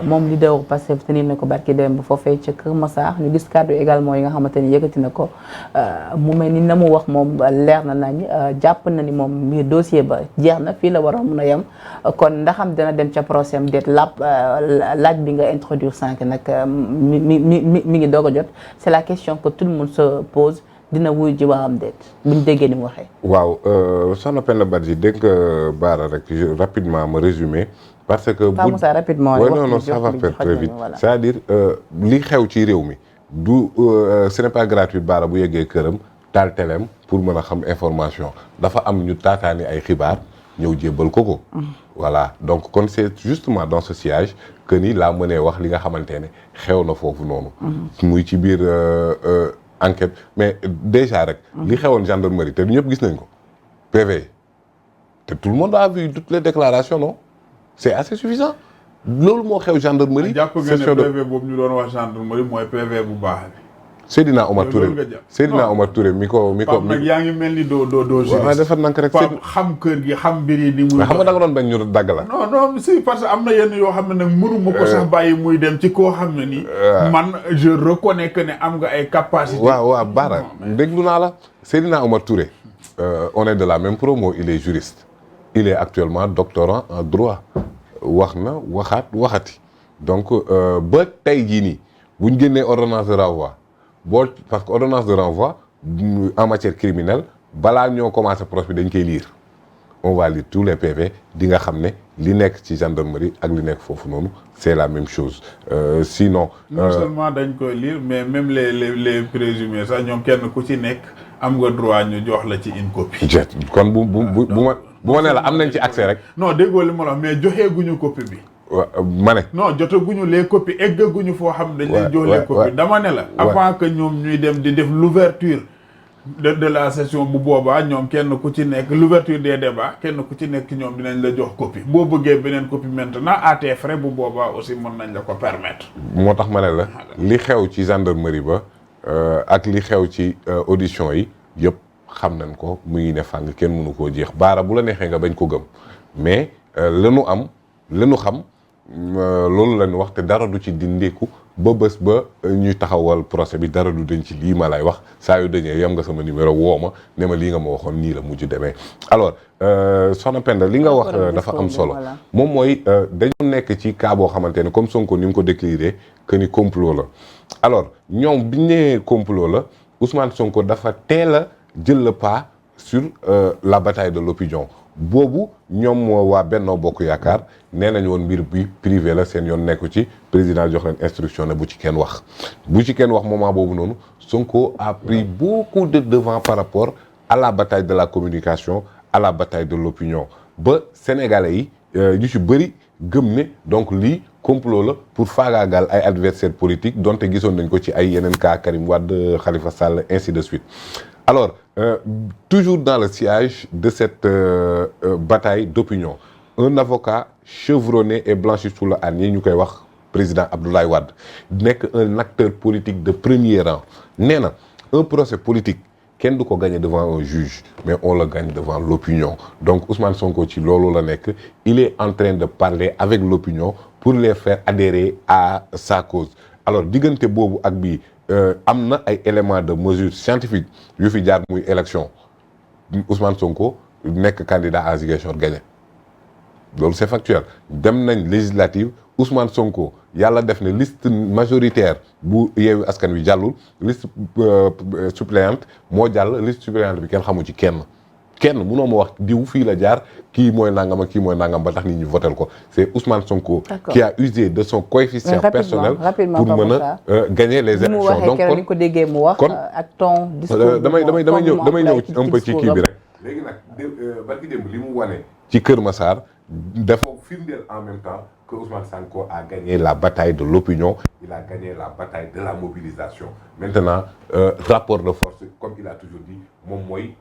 moom leader Pastef tenir na ko barki dem ba foofee ca Kër Massar ñu gis kàddu également yi nga xamante ni yëkkati na ko mu mel ni na mu wax moom leer na nañ jàpp na ni moom mi dossier ba jeex na fii la war a mun a yem kon ndaxam dana dem ca procès am déet laaj bi nga introduire sànq nag mi ngi doog a jot c'est la question que tout le monde se pose dina wuy ji waxam déet buñ déggee ni mu waxee. waaw soxna Penda Badji dégg nga Bara rek rapidement ma résumé. parce que Pape Moussa rapidement non ça va faire très vite c'est-à-dire li xew ci réew mi du ce n'est pas gratuit Bara bu yeggee këram taal teleem pour mën a xam information dafa am ñu taataani ay xibaar ñëw jébbal ko. voilà donc kon c'est justement dans ce sillage que ni laa mënee wax li nga xamante ne xew na foofu noonu. muy ci biir enquête mais déjà rek. li xewoon gendarmerie te ñëpp gis nañ ko PV te tout le monde a vu toutes les déclarations non c'est assez suffisant loolu moo xew gendarmerie. jàpp nga ne PV boobu ñu doon wax gendarmerie mooy PV bu baax bi. Seydina Omar Touré Seydina Omar Touré mi ko nag yaa ngi mel ni doo juriste. waaw dafa nank rek xam kër gi xam mbir yi ni muy. xam nga da nga doon bañ ñu dagg la. non si parce que am na yenn yoo xam ne nag mënuma ko sax bàyyi muy dem ci koo xam ne ni. man je reconnais que ne am nga ay capacités. waaw Bara déglu naa la Seydina Omar Touré. on est de la même promo il est juriste. il est actuellement doctorant en droit. wax na waxati donc ba tey jii nii bu ñu génnee ordonnance de renvoi. parce que ordonnance de renvoi en matière criminelle balaa ñoo commencé procès bi dañ koy lire on va lire tous les PV di nga xam ne li nekk ci gendarmerie ak li nekk foofu noonu c'est la même chose sinon. non seulement dañ koy lire mais même les présumés sax ñoom kenn ku ci nekk am nga droit ñu jox la ci une copie. kon bu ma nee la am nañ ci accès rek. non déggoo li ma la mais joxeeguñu copie bi. ma ne. non jotaguñu les copies eggaguñu foo xam dañ leen jox les copies dama ne la. avant que ñoom ñuy dem di def l'ouverture de la session bu boobaa ñoom kenn ku ci nekk l'ouverture des débats kenn ku ci nekk ñoom dinañ la jox copie boo bëggee beneen copie maintenant à tes frais bu boobaa aussi mën nañ la ko permettre. moo tax ma ne la li xew ci gendarmerie ba ak li xew ci audition yi yëpp xam nañ ko mu ngi ne fàng kenn mënu koo jeex baara bu la neexee nga bañ ko gëm mais lanu xam loolu lañu wax te dara du ci dindeeku ba bés ba ñuy taxawal procès bi dara du dañ ci lii ma lay wax saa yu dañee yam nga sama numéro woo ma ne ma lii nga ma waxoon nii la mujj demee alors soxna Penda li nga wax dafa am solo moom mooy dañu nekk ci cas boo xamante ne comme Sonko ni mu ko déclaré que ni complot la alors ñoom biñ nee complot la Ousmane Sonko dafa teel a jël le pas sur la bataille de l'opinion boobu ñoom waa Benno Bokk Yaakaar nee nañu woon mbir bi privé la seen yoon nekku ci président jox leen instruction ne bu ci kenn wax moment boobu noonu Sonko a pris beaucoup de devant par rapport à la bataille de la communication à la bataille de l'opinion ba sénégalais yi ñu ci bëri gëm ne donc lii complot la pour faagaagal ay adversaires politiques donte gisoon nañ ko ci ay yeneen cas Karim Wade Khalifa Sall ainsi de suite alors toujours dans le sillage de cette bataille d'opinion un avocat chevronné et blanchi sous le harnier ñu koy wax président Abdoulaye Wade nekk un acteur politique de premier rang nee na un procès politique kenn du ko gagner devant un juge mais on le gagne devant l'opinion donc Ousmane Sonko ci loolu la nekk il est en train de parler avec l'opinion pour les faire adhérer à sa cause alors diggante boobu ak bii am na ay éléments de mesure scientifique yu fi jaar muy élection Ousmane Sonko nekk candidat à Ziguinchor gagné loolu c'est factuel dem nañ législative Ousmane Sonko yàlla def ne liste majoritaire bu Yewwi Askan Wi jàllul liste suppléante moo jàll liste suppléante bi kenn xamu ci kenn mënoo ma wax diw fii la jaar kii mooy nangam ak kii mooy nangam ba tax nit ñi votel ko c'est Ousmane Sonko qui a usé de son coefficient personnel pour mën a gagner les élections donc kon ko déggee mu wax ak ton discours damay ñëw un peu ci kii bi rek léegi nag barki démb li mu wane ci Kër Massar dafa firndeel en même temps que Ousmane Sonko a gagné la bataille de l'opinion, il a gagné la bataille de la mobilisation. Maintenant, rapport de force, comme il a toujours dit, moom mooy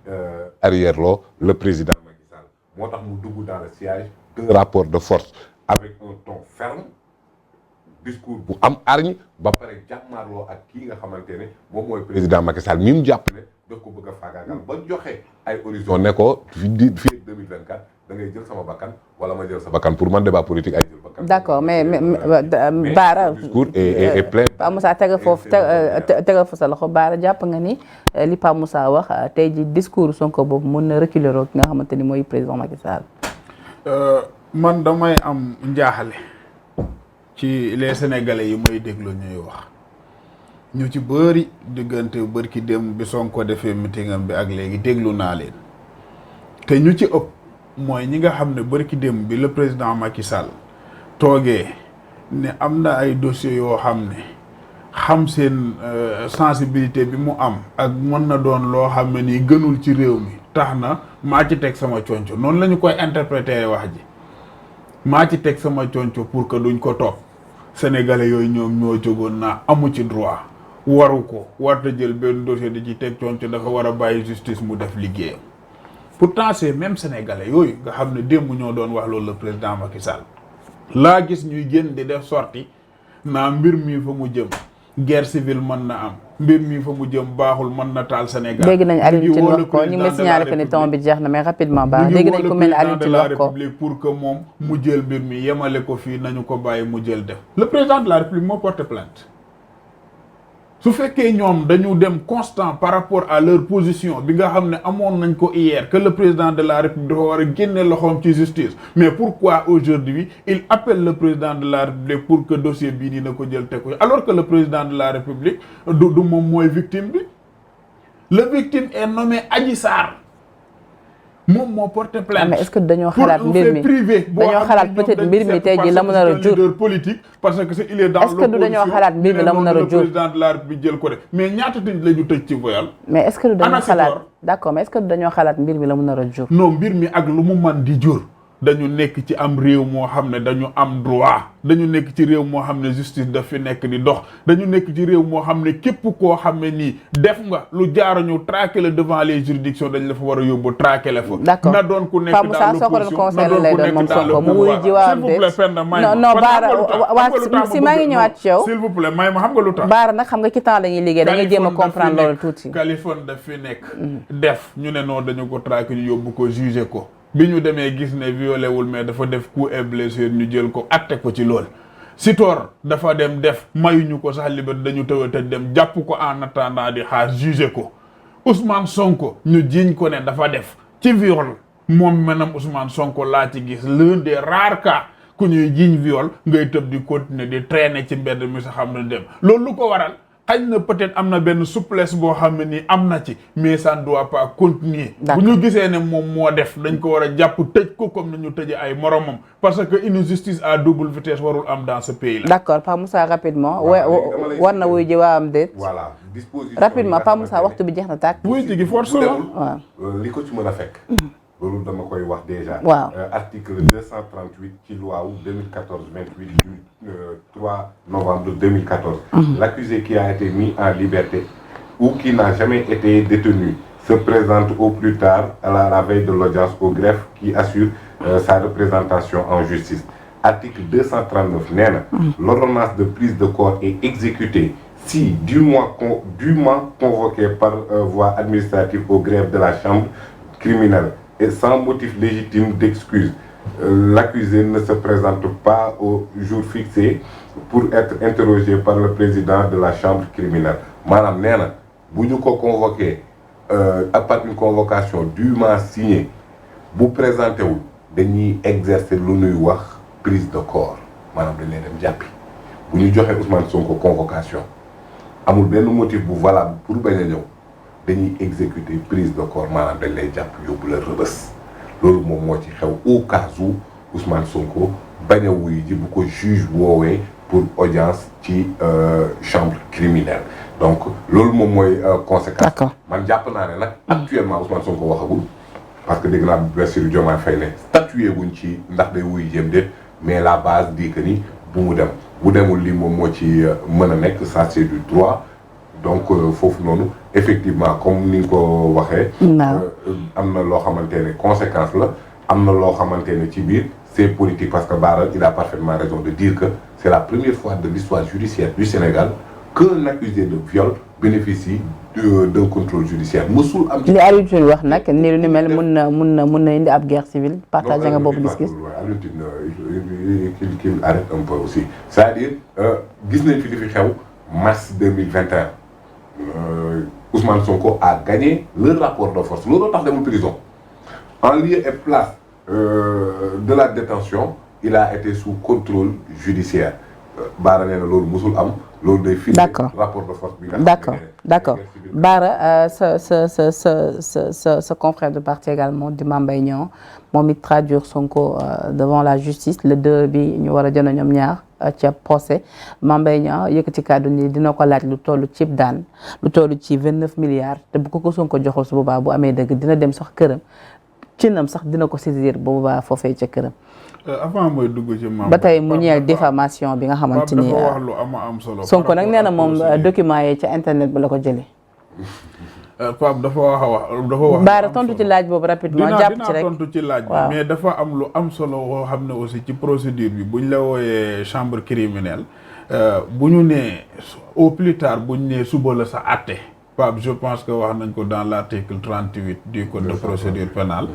arrière loo le président Macky Sall moo tax mu dugg dans le siège d'un rapport de force avec un ton ferme, discours bu am hargne ba pare jàmmaarloo ak kii nga xamante ne moom mooy président Macky Sall mi mu jàpp ne daf ko bëgg a faagaagal ba joxe ay horizon ne ko fii 2024 da ngay jël sama bakkan wala ma jël sa bakkan pour man débat politique ay jël bakkan. d'accord mais Baara. discours est plein. Pa Moussa tegal foofu sa loxo Baara jàpp nga ni li Pa Moussa wax tey ji discours Sonko boobu mën na reculer roo ki nga xamante ni mooy président Macky Sall. man damay am njaaxale ci les sénégalais yi mooy déglu ñuy wax ñu ci bëri diggante bërki dem bi Sonko defee meeting am bi ak léegi déglu naa leen te ñu ci ëpp. mooy ñi nga xam ne bërki démb bi le président Macky Sall toogee ne am na ay dossiers yoo xam ne xam seen sensibilité bi mu am ak mën na doon loo xam ne nii gënul ci réew mi tax na maa ci teg sama conco noonu la ñu koy interpréter wax ji maa ci teg sama conco pour que duñ ko topp sénégalais yooyu ñoom ñoo jógoon naa amu ci droit waru ko warta jël benn dossier di ci teg conco dafa war a bàyyi justice mu def liggéeyam. pourtant c'est même sénégalais yooyu nga xam ne démb ñoo doon wax loolu le président Macky Sall laa gis ñuy génn di def sortie naa mbir mi fa mu jëm guerre civile mën na am mbir mi fa mu jëm baaxul mën na taal Sénégal. dégg nañ Alioune Tine wax ko ñu ngi may signaler que ni temps bi jeex na mais rapidement baax dégg nañ ko mel ni Alioune Tine wax ko pour que moom mu jël mbir mi yemale ko fii nañu ko bàyyi mu jël def le président de la République moo porté plainte su fekkee ñoom dañu dem constant par rapport à leur position bi nga xam ne amoon nañ ko hier que le président de la République dafa war a génne loxoom ci justice mais pourquoi aujourd'hui il appelle le président de la République pour que dossier bii nii na ko jël teg ko alors que le président de la République du moom mooy victime bi le victime est nommé Adji Sarr moom moo porté plainte. mais est-ce que dañoo xalaat mbir mi dañoo xalaat peut-être mbir mi tey jii la mu nar a jur politique parce que il est dans est-ce que du dañoo xalaat mbir mi la mu nar a jur président de la République jël ko de mais ñaata nit la ñu tëj ci viol. mais est-ce que du dañoo xalaat d'accord mais est-ce que du dañoo xalaat mbir mi la mu nar a jur. non mbir mi ak lu mu man di jur. dañu nekk ci am réew moo xam ne dañu am droit dañu nekk ci réew moo xam ne justice daf fi nekk di dox dañu nekk ci réew moo xam ne képp koo xam ne nii def nga lu jaaruñu traquer la devant les juridictions dañ la fa war a yóbbu traquer la fa. d'accord na doon ku nekk dans l'opposition na doon ku nekk dans le pouvoir s'il vous plaît Penda may ma non Baara waa si maa ngi ñëwaat ci yow s'il vous plaît may ma xam nga lu tax. Baara nag xam nga ci temps la ñuy liggéey da ngay jéem a comprendre loolu tuuti. Kaliphone daf fi nekk def ñu ne noonu dañu ko traquer ñu yóbbu ko juger ko. bi ñu demee gis ne violé wul mais dafa def coup et blessure ñu jël ko atte ko ci lool Sitor dafa dem def mayuñu ko sax liberté dañu tëwate dem jàpp ko en attendant di xaar jugé ko Ousmane Sonko ñu jiiñ ko ne dafa def ci viol moom maanaam Ousmane Sonko laa ci gis l'un des rares cas ku ñuy jiiñ viol ngay tëb di continuer di traîner ci mbedd mi sa xam ne dem loolu lu ko waral xañ na peut-être am na benn souplesse boo xam ne nii am na ci mais ça ne doit pas continuer. bu ñu gisee ne moom moo def dañ ko war a jàpp tëj ko comme ni ñu tëjee ay moromam parce que une justice à double vitesse warul am dans ce pays là. d'accord Pa Moussa rapidement. war na wuy ji waa am déet. voilà disposition rapidement Pa Moussa waxtu bi jeex na tàkk. wuy ji gi force la waaw li ko ci mën a fekk. loolu dama koy wax déjà. waaw article 238 ci loi wu 2014 28 du 3 novembre 2014. L'accusé qui a été mis en liberté ou qui n'a jamais été détenu se présente au plus tard à la veille de l'audience au greffe qui assure sa représentation en justice. Article 239 nee na. L'ordonnance de prise de corps est exécutée si dûment convoqué par voie administrative au greffe de la chambre criminelle et sans motif légitime d'excuse. L'accusé ne se présente pas au jour fixé pour être interrogé par le président de la chambre criminelle maanaam nee na bu ñu ko convoqué par une convocation dûment signée bu présenté wul dañuy exercer lu ñuy wax prise de corps maanaam dañ leen dem jàppi bu ñu joxee Ousmane Sonko convocation amul benn motif bu valable pour bañ a ñëw dañuy exécuter prise de corps maanaam dañ lay jàpp yóbbu la rëbës loolu moom moo ci xew au cas où Ousmane Sonko bañ a wuyu ji bu ko juge woowee pour audience ci chambre criminelle donc loolu moom mooy conséquence. man jàpp naa ne nag actuellement Ousmane Sonko waxagul parce que dégg naa Bassirou Diomaye Faye ne statué wuñ ci ndax day wuyu jéem déet mais la base dit que ni bu mu dem bu demul lii moom moo ci mën a nekk ça c'est du droit donc foofu noonu effectivement comme ni nga ko waxee. am na loo xamante ne conséquence la am na loo xamante ne ci biir c'est politique parce que Bara il a parfaitement raison de dire que c'est la première fois de l'histoire judiciaire du Sénégal qu'un accusé de viol bénéficie d'un contrôle judiciaire mësul am. li Alioune Tine wax nag ni lu ni mel mun na indi ab guerre civile partagé nga boobu gis-gis. Alioune Tine qu'il arrête un peu aussi c'est-à-dire gis nañ fi li fi xew mars 2021 Ousmane Sonko a gagné le rapport de force looloo tax demul prison en lieu et place de la détention il a été sous contrôle judiciaire Bara nee na loolu musul am loolu day firnde rapport de force bi d'accord Bara sa confrère de parti également di Mame Mbaye Niang moom it traduire Sonko devant la justice le 2 bi ñu war a jëno ñoom ñaar ca procès Mame Mbaye Niang yëkkati kàddu ni dina ko laaj lu tollu ci daan lu tollu ci 29 milliards te bu ko Sonko joxul su boobaa bu amee dëgg dina dem sax këram cinam sax dina ko saisir bu boobaa foofee ca këram. avant mooy dugg ci ba tey mu ñeel diffamation bi nga xamante ni dafa wax lu am solo. Sonko nag nee na moom document yi ca internet ba la ko jëlee. Pape dafa wax. Bara tontu ci laaj boobu rapidement jàpp ci rek dinaa tontu ci laaj bi mais dafa am lu am solo woo xam ne aussi ci procédure bi buñ la wooyee chambre criminelle bu ñu nee au plus tard bu ñu nee suba la sa àtte Pape je pense que wax nañ ko dans l'article 38 du code de procédure pénale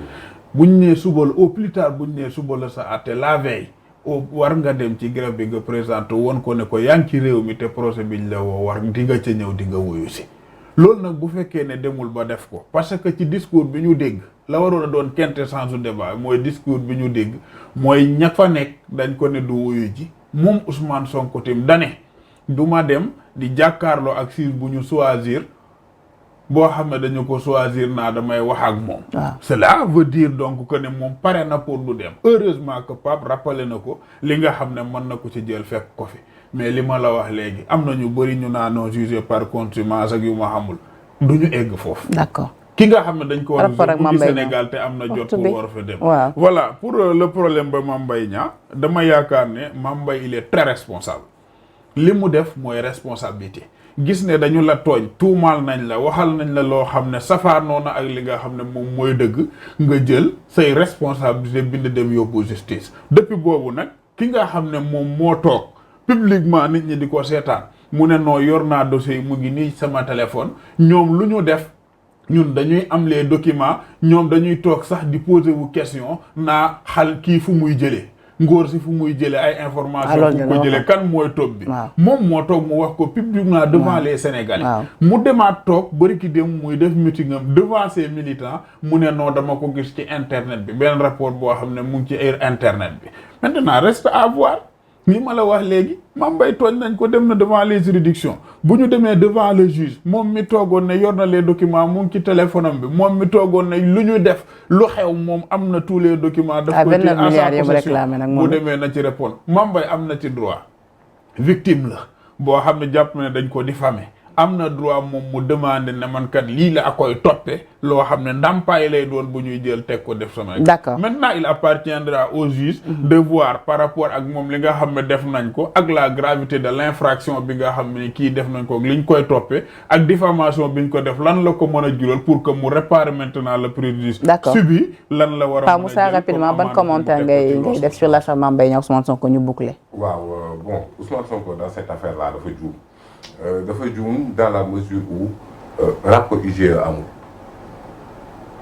bu ñu nee suba la au plus tard bu ñu nee suba la sa àtte la veille war nga dem ci greffe bi nga présenté woon ko ne ko yaa ngi ci réew mi te procès biñ la woo war di nga ca ñëw di nga wuyu si. loolu nag bu fekkee ne demul ba def ko parce que ci discours bi ñu dégg la waroon a doon quintessence du débat mooy discours bi ñu dégg mooy ña fa nekk dañ ko ne du wuyu ji moom Ousmane Sonko tim dane du ma dem di jàkkaarloo ak siis bu ñu choisir boo xam ne dañu ko choisir naa damay wax ak moom. waaw cela veut dire donc que ne moom pare na pour du dem heureusement que Pape rappelé na ko li nga xam ne mën na ko ci jël fekk ko fi mais li ma la wax léegi am na ñu bëri ñu naanoo jugé par contumace ak yu ma xamul du ñu egg foofu. d'accord ki nga xam ne dañ ko war a Mame Mbaye Sénégal te am na jot pour war fa dem. waaw voilà pour le problème ba Mame Mbaye Niang dama yaakaar ne Mame Mbaye il est très responsable li mu def mooy responsabilité. gis ne dañu la tooñ tuumaal nañ la waxal nañ la loo xam ne safaanoo na ak li nga xam ne moom mooy dëgg nga jël say responsabilité bind dem yóbbu justice depuis boobu nag ki nga xam ne moom moo toog publiquement nit ñi di ko seetaan mu ne noo yor naa dossier yi mu ngi nii sama téléphone ñoom lu ñu def ñun dañuy am les documents ñoom dañuy toog sax di poser wu question naa xal kii fu muy jëlee ngóor si fu muy jëlee ay information fu ko jëlee kan mooy topp bi moom moo toog mu wax ko publiquement devant les Sénégalais mu demaat toog bari ki dem muy def meeting am devant ses militants mu ne non dama ko gis ci internet bi benn rapport boo xam ne mu ngi ci internet bi maintenant reste à voir ni ma la wax léegi Mame Mbaye tooñ nañ ko dem na devant les juridictions bu ñu demee devant le juge moom mi toogoon ne yor na les documents mu ngi ci téléphone am bi moom mi toogoon ne lu ñu def lu xew moom am na tous les documents daf ko ci à sa possession bu demee na ci répondre Mame Mbaye am na ci droit victime la boo xam ne jàpp ne dañ ko diffamé am na droit moom mu demandé ne man kat lii la koy toppee loo xam ne ndàmpaay lay doon bu ñuy jël teg ko def sama. d'accord maintenant il appartiendra au juge de voir par rapport ak moom li nga xam ne def nañ ko ak la gravité de l'infraction bi nga xam ne kii def nañ ko li ñu koy toppee ak diffamation bi ñu ko def lan la ko mën a jural pour que mu réparer maintenant le préjudice subi lan la war a mën a Moussa rapidement ban commentaire ngay def sur l'affaire Mame Mbaye Niang Ousmane Sonko ñu boucler. waaw bon Ousmane Sonko dans cette affaire là dafa juum dans la mesure où rapport IGE amul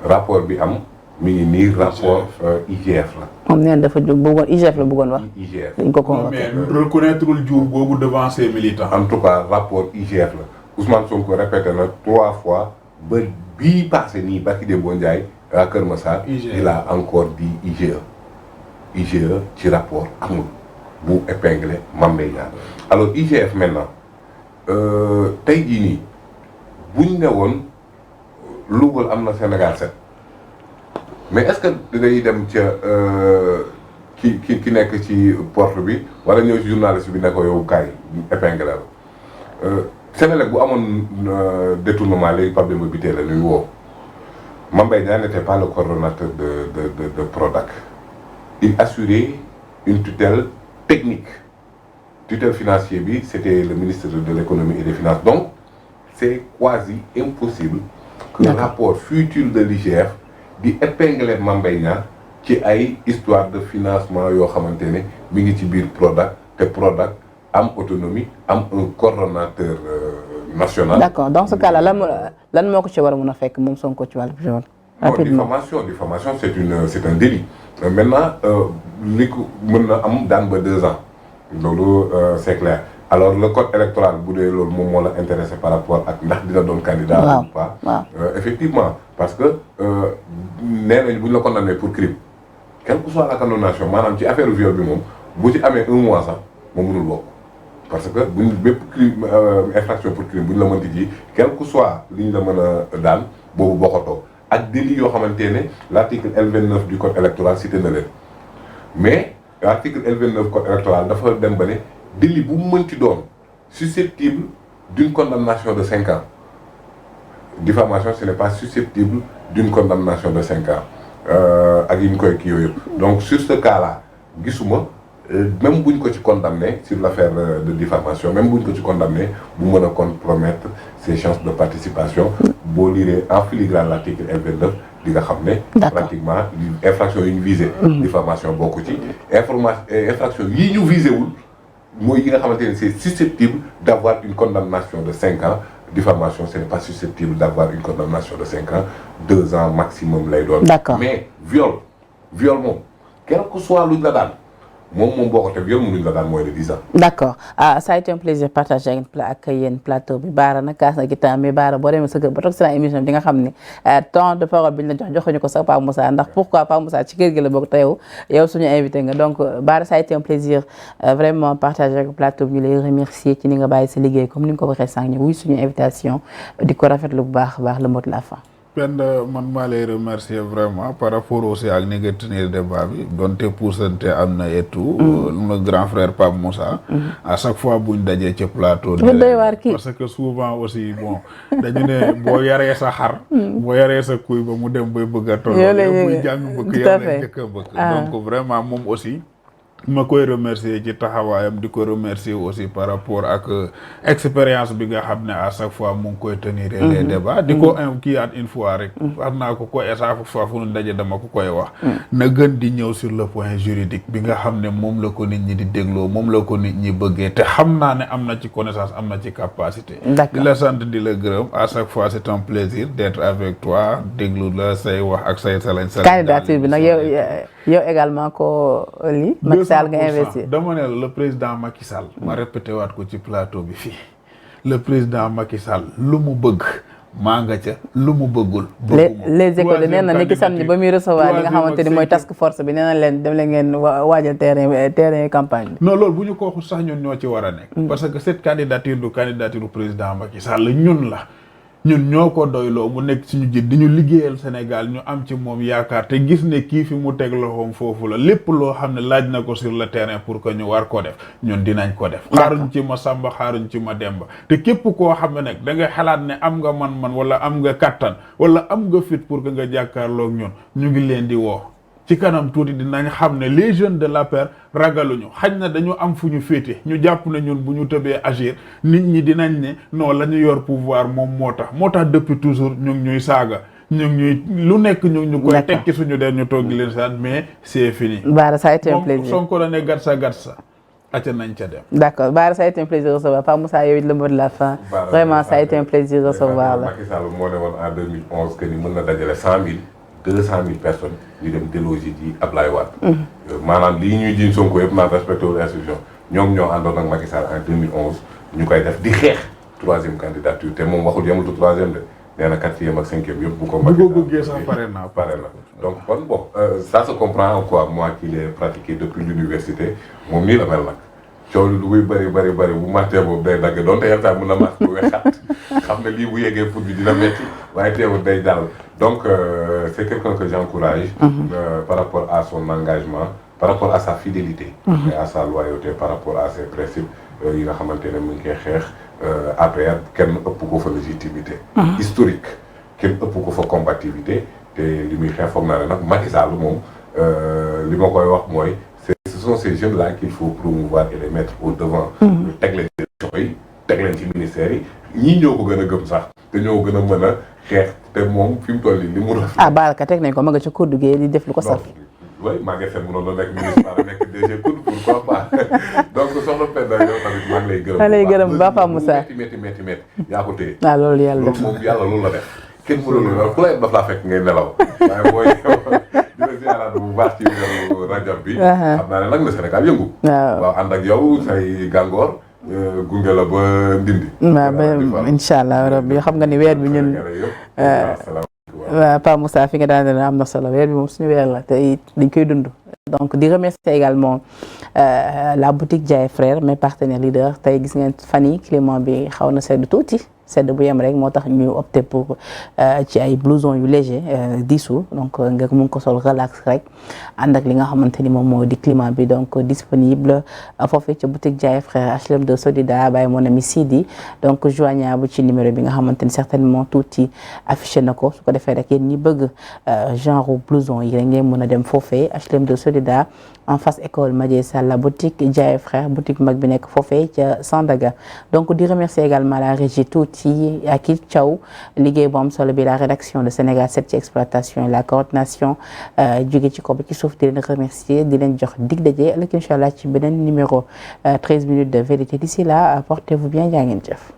rapport bi am mi ngi nii rapport IGF la. moom nee na dafa juum bëggoon IGF la bëggoon wax. IGF dañ ko convoqué mais reconnaîtrul juum boobu devant ses militants. en tout cas rapport IGF la Ousmane Sonko répété na 3 fois ba bii passé nii barki Demba Ndiaye à Kër Massar. il a encore dit IGE ci rapport amul bu épinglé Mame Mbaye Niang alors IGF maintenant. tey jii nii buñ ne woon Louga am na Sénégal 7 mais est-ce que day dem ca ki nekk ci porte bi wala ñëw ci journaliste bi ne ko yow kaay épinglé la Sénégal bu amoon détournement léegi Pape Demba Bitèye la ñuy woo Mame Mbaye Niang n'était pas le coordonnateur de Prodac. Il assurait une tutelle technique. Tutelle financier bi c'était le ministre de l'économie et des finances. Donc c'est quasi impossible que le rapport futur de l'IGF di épingler Mame Mbaye Niang ci ay histoire de financement yoo xamante ne mi ngi ci biir Prodac te Prodac am autonomie am un coordonnateur national. D'accord, dans ce cas-là lan moo ko ci war a mën a fekk moom Sonko ci wàllu privé. Rapidement. Diffamation c'est un délit. Maintenant li ko mën na am daan ba 2 ans loolu c'est clair. Alors le code électoral bu dee loolu moom moo la intéressé par rapport ak ndax dina doon candidat ou pas. Effectivement parce que nee nañ bu ñu la condamné pour crime quelle que soit la condamnation maanaam ci affaire viol bi moom bu ci amee 1 mois sax moom mënul bokk. parce que buñ bépp crime infraction pour crime bu ñu la mënti ji quel que soit li ñu la mën a daan boobu bokkatoo ak délit yoo xamante ne l'article L29 du code électoral cité na leen mais l'article L29 code électoral dafa dem ba ne délit bu mu mënti doon susceptible d'une condamnation de 5 ans diffamation ce n'est pas susceptible d'une condamnation de 5 ans ak yi ñu koy kii yooyu yëpp donc sur ce cas-là gisuma même buñ ko ci condamné sur l'affaire de diffamation même buñ ko ci condamné bu mën a compromettre ses chances de participation boo liree en filigrane l'article L29 di nga xam ne pratiquement infraction yi ñu visé diffamation bokku ci infraction yi ñu visé wul mooy yi nga xamante ne c'est susceptible d'avoir une condamnation de 5 ans diffamation ce n'est pas susceptible d'avoir une condamnation de 5 ans 2 ans maximum lay doon mais viol moom quel que soit luñ la daan moom boo ko teg yow mënuñ la daan moins de 10 ans. d'accord ça a été un plaisir partager ak yéen plateau bi Bara nag kaas na gi temps mais Bara boo demee sa kër ba toog seen émission bi di nga xam ne temps de parole bi ñu la joxuñu ko sax Pape Moussa ndax pourquoi Pape Moussa ci kër gi la bokk te yow suñu invité nga donc Bara ça a été un plaisir vraiment partager ak plateau bi ñu lay remercier ci ni nga bàyyi sa liggéey comme ni nga ko waxee sànq ñu wuy suñu invitation di ko rafetlu bu baax a baax le mot de la fin. man maa lay remercier vraiment par rapport aussi ak ni nga tenir débat bi donte puusante am na et tout le grand frère Pape Moussa à chaque fois buñ dajee ci plateau parce que souvent aussi bon dañu ne boo yaree sa xar boo yaree sa kuy ba mu dem bay bëgg a toll yow muy jàng bëgg yow lay njëkk a bëgg donc vraiment moom aussi ma koy remercier ci taxawaayam di ko remercier aussi par rapport ak expérience bi nga xam ne à chaque fois mu ngi koy tenir les débats di ko kii at une fois rek wax naa ko à chaque fois fu nu ndaje dama ko koy wax na gën di ñëw sur le point juridique bi nga xam ne moom la ko nit ñi di dégloo moom la ko nit ñi bëggee te xam naa ne am na ci connaissance am na ci capacité di la sant di la gërëm à chaque fois c'est un plaisir d'être avec toi déglu la say wax ak say salañ candidature bi nag yow également ko lii Macky Sall nga investir dama ne le président Macky Sall ma répété waat ko ci plateau bi fii le président Macky Sall lu mu bëgg maa nga ca lu mu bëggul les écoles nee na ni ki samedi ba muy recevoir li nga xamante ni mooy task force bi nee na leen dem leen ngeen waajal terrain campagne bi non loolu bu ñu ko waxul sax ñun ñoo ci war a nekk parce que cette candidature du candidature président Macky Sall ñun la ñun ñoo ko doyloo mu nekk suñu jiit di ñu liggéeyal Sénégal ñu am ci moom yaakaar te gis ne kii fi mu teg loxoom foofu la lépp loo xam ne laaj na ko sur le terrain pour que ñu war ko def ñun dinañ ko def xaaruñ ci ma Samba xaaruñ ci ma Demba te képp koo xam ne nag da nga xalaat ne am nga man-man wala am nga kattan wala am nga fit pour que nga jàkkaarloog ñun ñu ngi leen di woo ci kanam tuuti dinañ xam ne les jeunes de l'APR ragaluñu xañ na dañu am fu ñu féete ñu jàpp ne ñun bu ñu tëbee agir nit ñi dinañ ne non la ñu yor pouvoir moom moo tax depuis toujours ñu ngi ñuy saaga ñu ngi ñuy lu nekk ñu koy tekki suñu der ñu toog leen saan mais c'est fini. Bara ça a été un plaisir Sonko la ne gatsa acca nañ ca dem. D'accord Bara ça a été un plaisir de recevoir Pape Moussa yow it le mot de la fin. Vraiment ça a été un plaisir de recevoir la. Macky Sall moo ne woon en 2011 que ni mën na dajale 200 000 personnes ñu dem déloger ji Ablaye Wade. maanaam lii ñuy jiñ Sonko yëpp naan respecté wu institution ñoom ñoo àndoon ak Macky Sall en 2011 ñu koy def di xeex 3e candidature te moom waxul yemul 3e de nee na 4e ak 5e yëpp bu ko. Macky Sall bu ko bëggee sax pare na donc kon bon ça se comprend quoi moi qui l'ai pratiqué depuis l'université moom nii la mel nag coow lu muy bëri bu màttee boobu day dagg donte yenn saa mën na màtt bu wexat xam ne lii bu yeggee foot bi dina métti waaye teewul day jàll donc c'est quelqu'un que j'encourage par rapport à son engagement par rapport à sa fidélité et à sa loyauté par rapport à ses principes yi nga xamante ne mu ngi koy xeex APR kenn ëpp ko fa légitimité historique kenn ëpp ko fa combativité te li muy xeex foog naa ne nag Macky Sall moom li ma koy wax mooy ce sont ces jeunes-là qu'il faut promouvoir et les mettre au devant. ñu teg leen ci élections yi teg leen ci ministères yi ñii ñoo ko gën a gëm sax te ñoo gën a mën a xeex te moom fi mu toll nii li mu def. Bara ka teg nañ ko ma nga ca kudd gi di def lu ko saf. oui maa ngi seen mënoon na nekk ministre nekk DG kudd pourquoi pas donc soxna Penda yow tamit maa ngi lay gërëm. maa lay gërëm ba Pape Moussa métti yaa ko téye. loolu yàlla def loolu moom yàlla loolu la def. kenn mënul la ku lay daf laa fekk ngay nelaw waaye booy dina ziaraat bu baax ci rajo bi. xam naa ne nag na Sénégal yëngu. waaw ànd ak yow say gàngoor gunge la ba Ndindi. waaw ba incha allah rabbi xam nga ni weer bi ñun. waaw Pape Moussa fi nga daan am na solo weer bi moom suñu weer la te dañ koy dund. donc di remercier également la boutique Diaye Frères mes partenaires leaders tey gis ngeen fan yi climat bi xaw na sedd tuuti. sedd bu yem rek moo tax ñu opté pour ci ay blouson yu léger diisu donc nga mun ko sol relax rek ànd ak li nga xamante ni moom moo di climat bi donc disponible foofee ca boutique Diaye Frères HLM de Sodida by mon ami Sidi donc joignable ci numéro bi nga xamante ni certainement tuuti affiché na ko su ko defee rek yéen ñi bëgg genre blouson yi rek ngeen mën a dem foofee HLM de Sodida en face école Madié Sall la boutique Diaye Frères boutique mag bi nekk foofee ca Sandaga donc di remercier également la régie tuuti ak it Thiaw liggéey bu am solo bi la rédaction de Sénégal 7 ci exploitation et la coordination jóge ci kaw ba ci suuf di leen remercier di leen jox dig daje ëllëg incha allah ci beneen numéro 13 minutes de vérité d'ici là portez-vous bien jaa ngeen jëf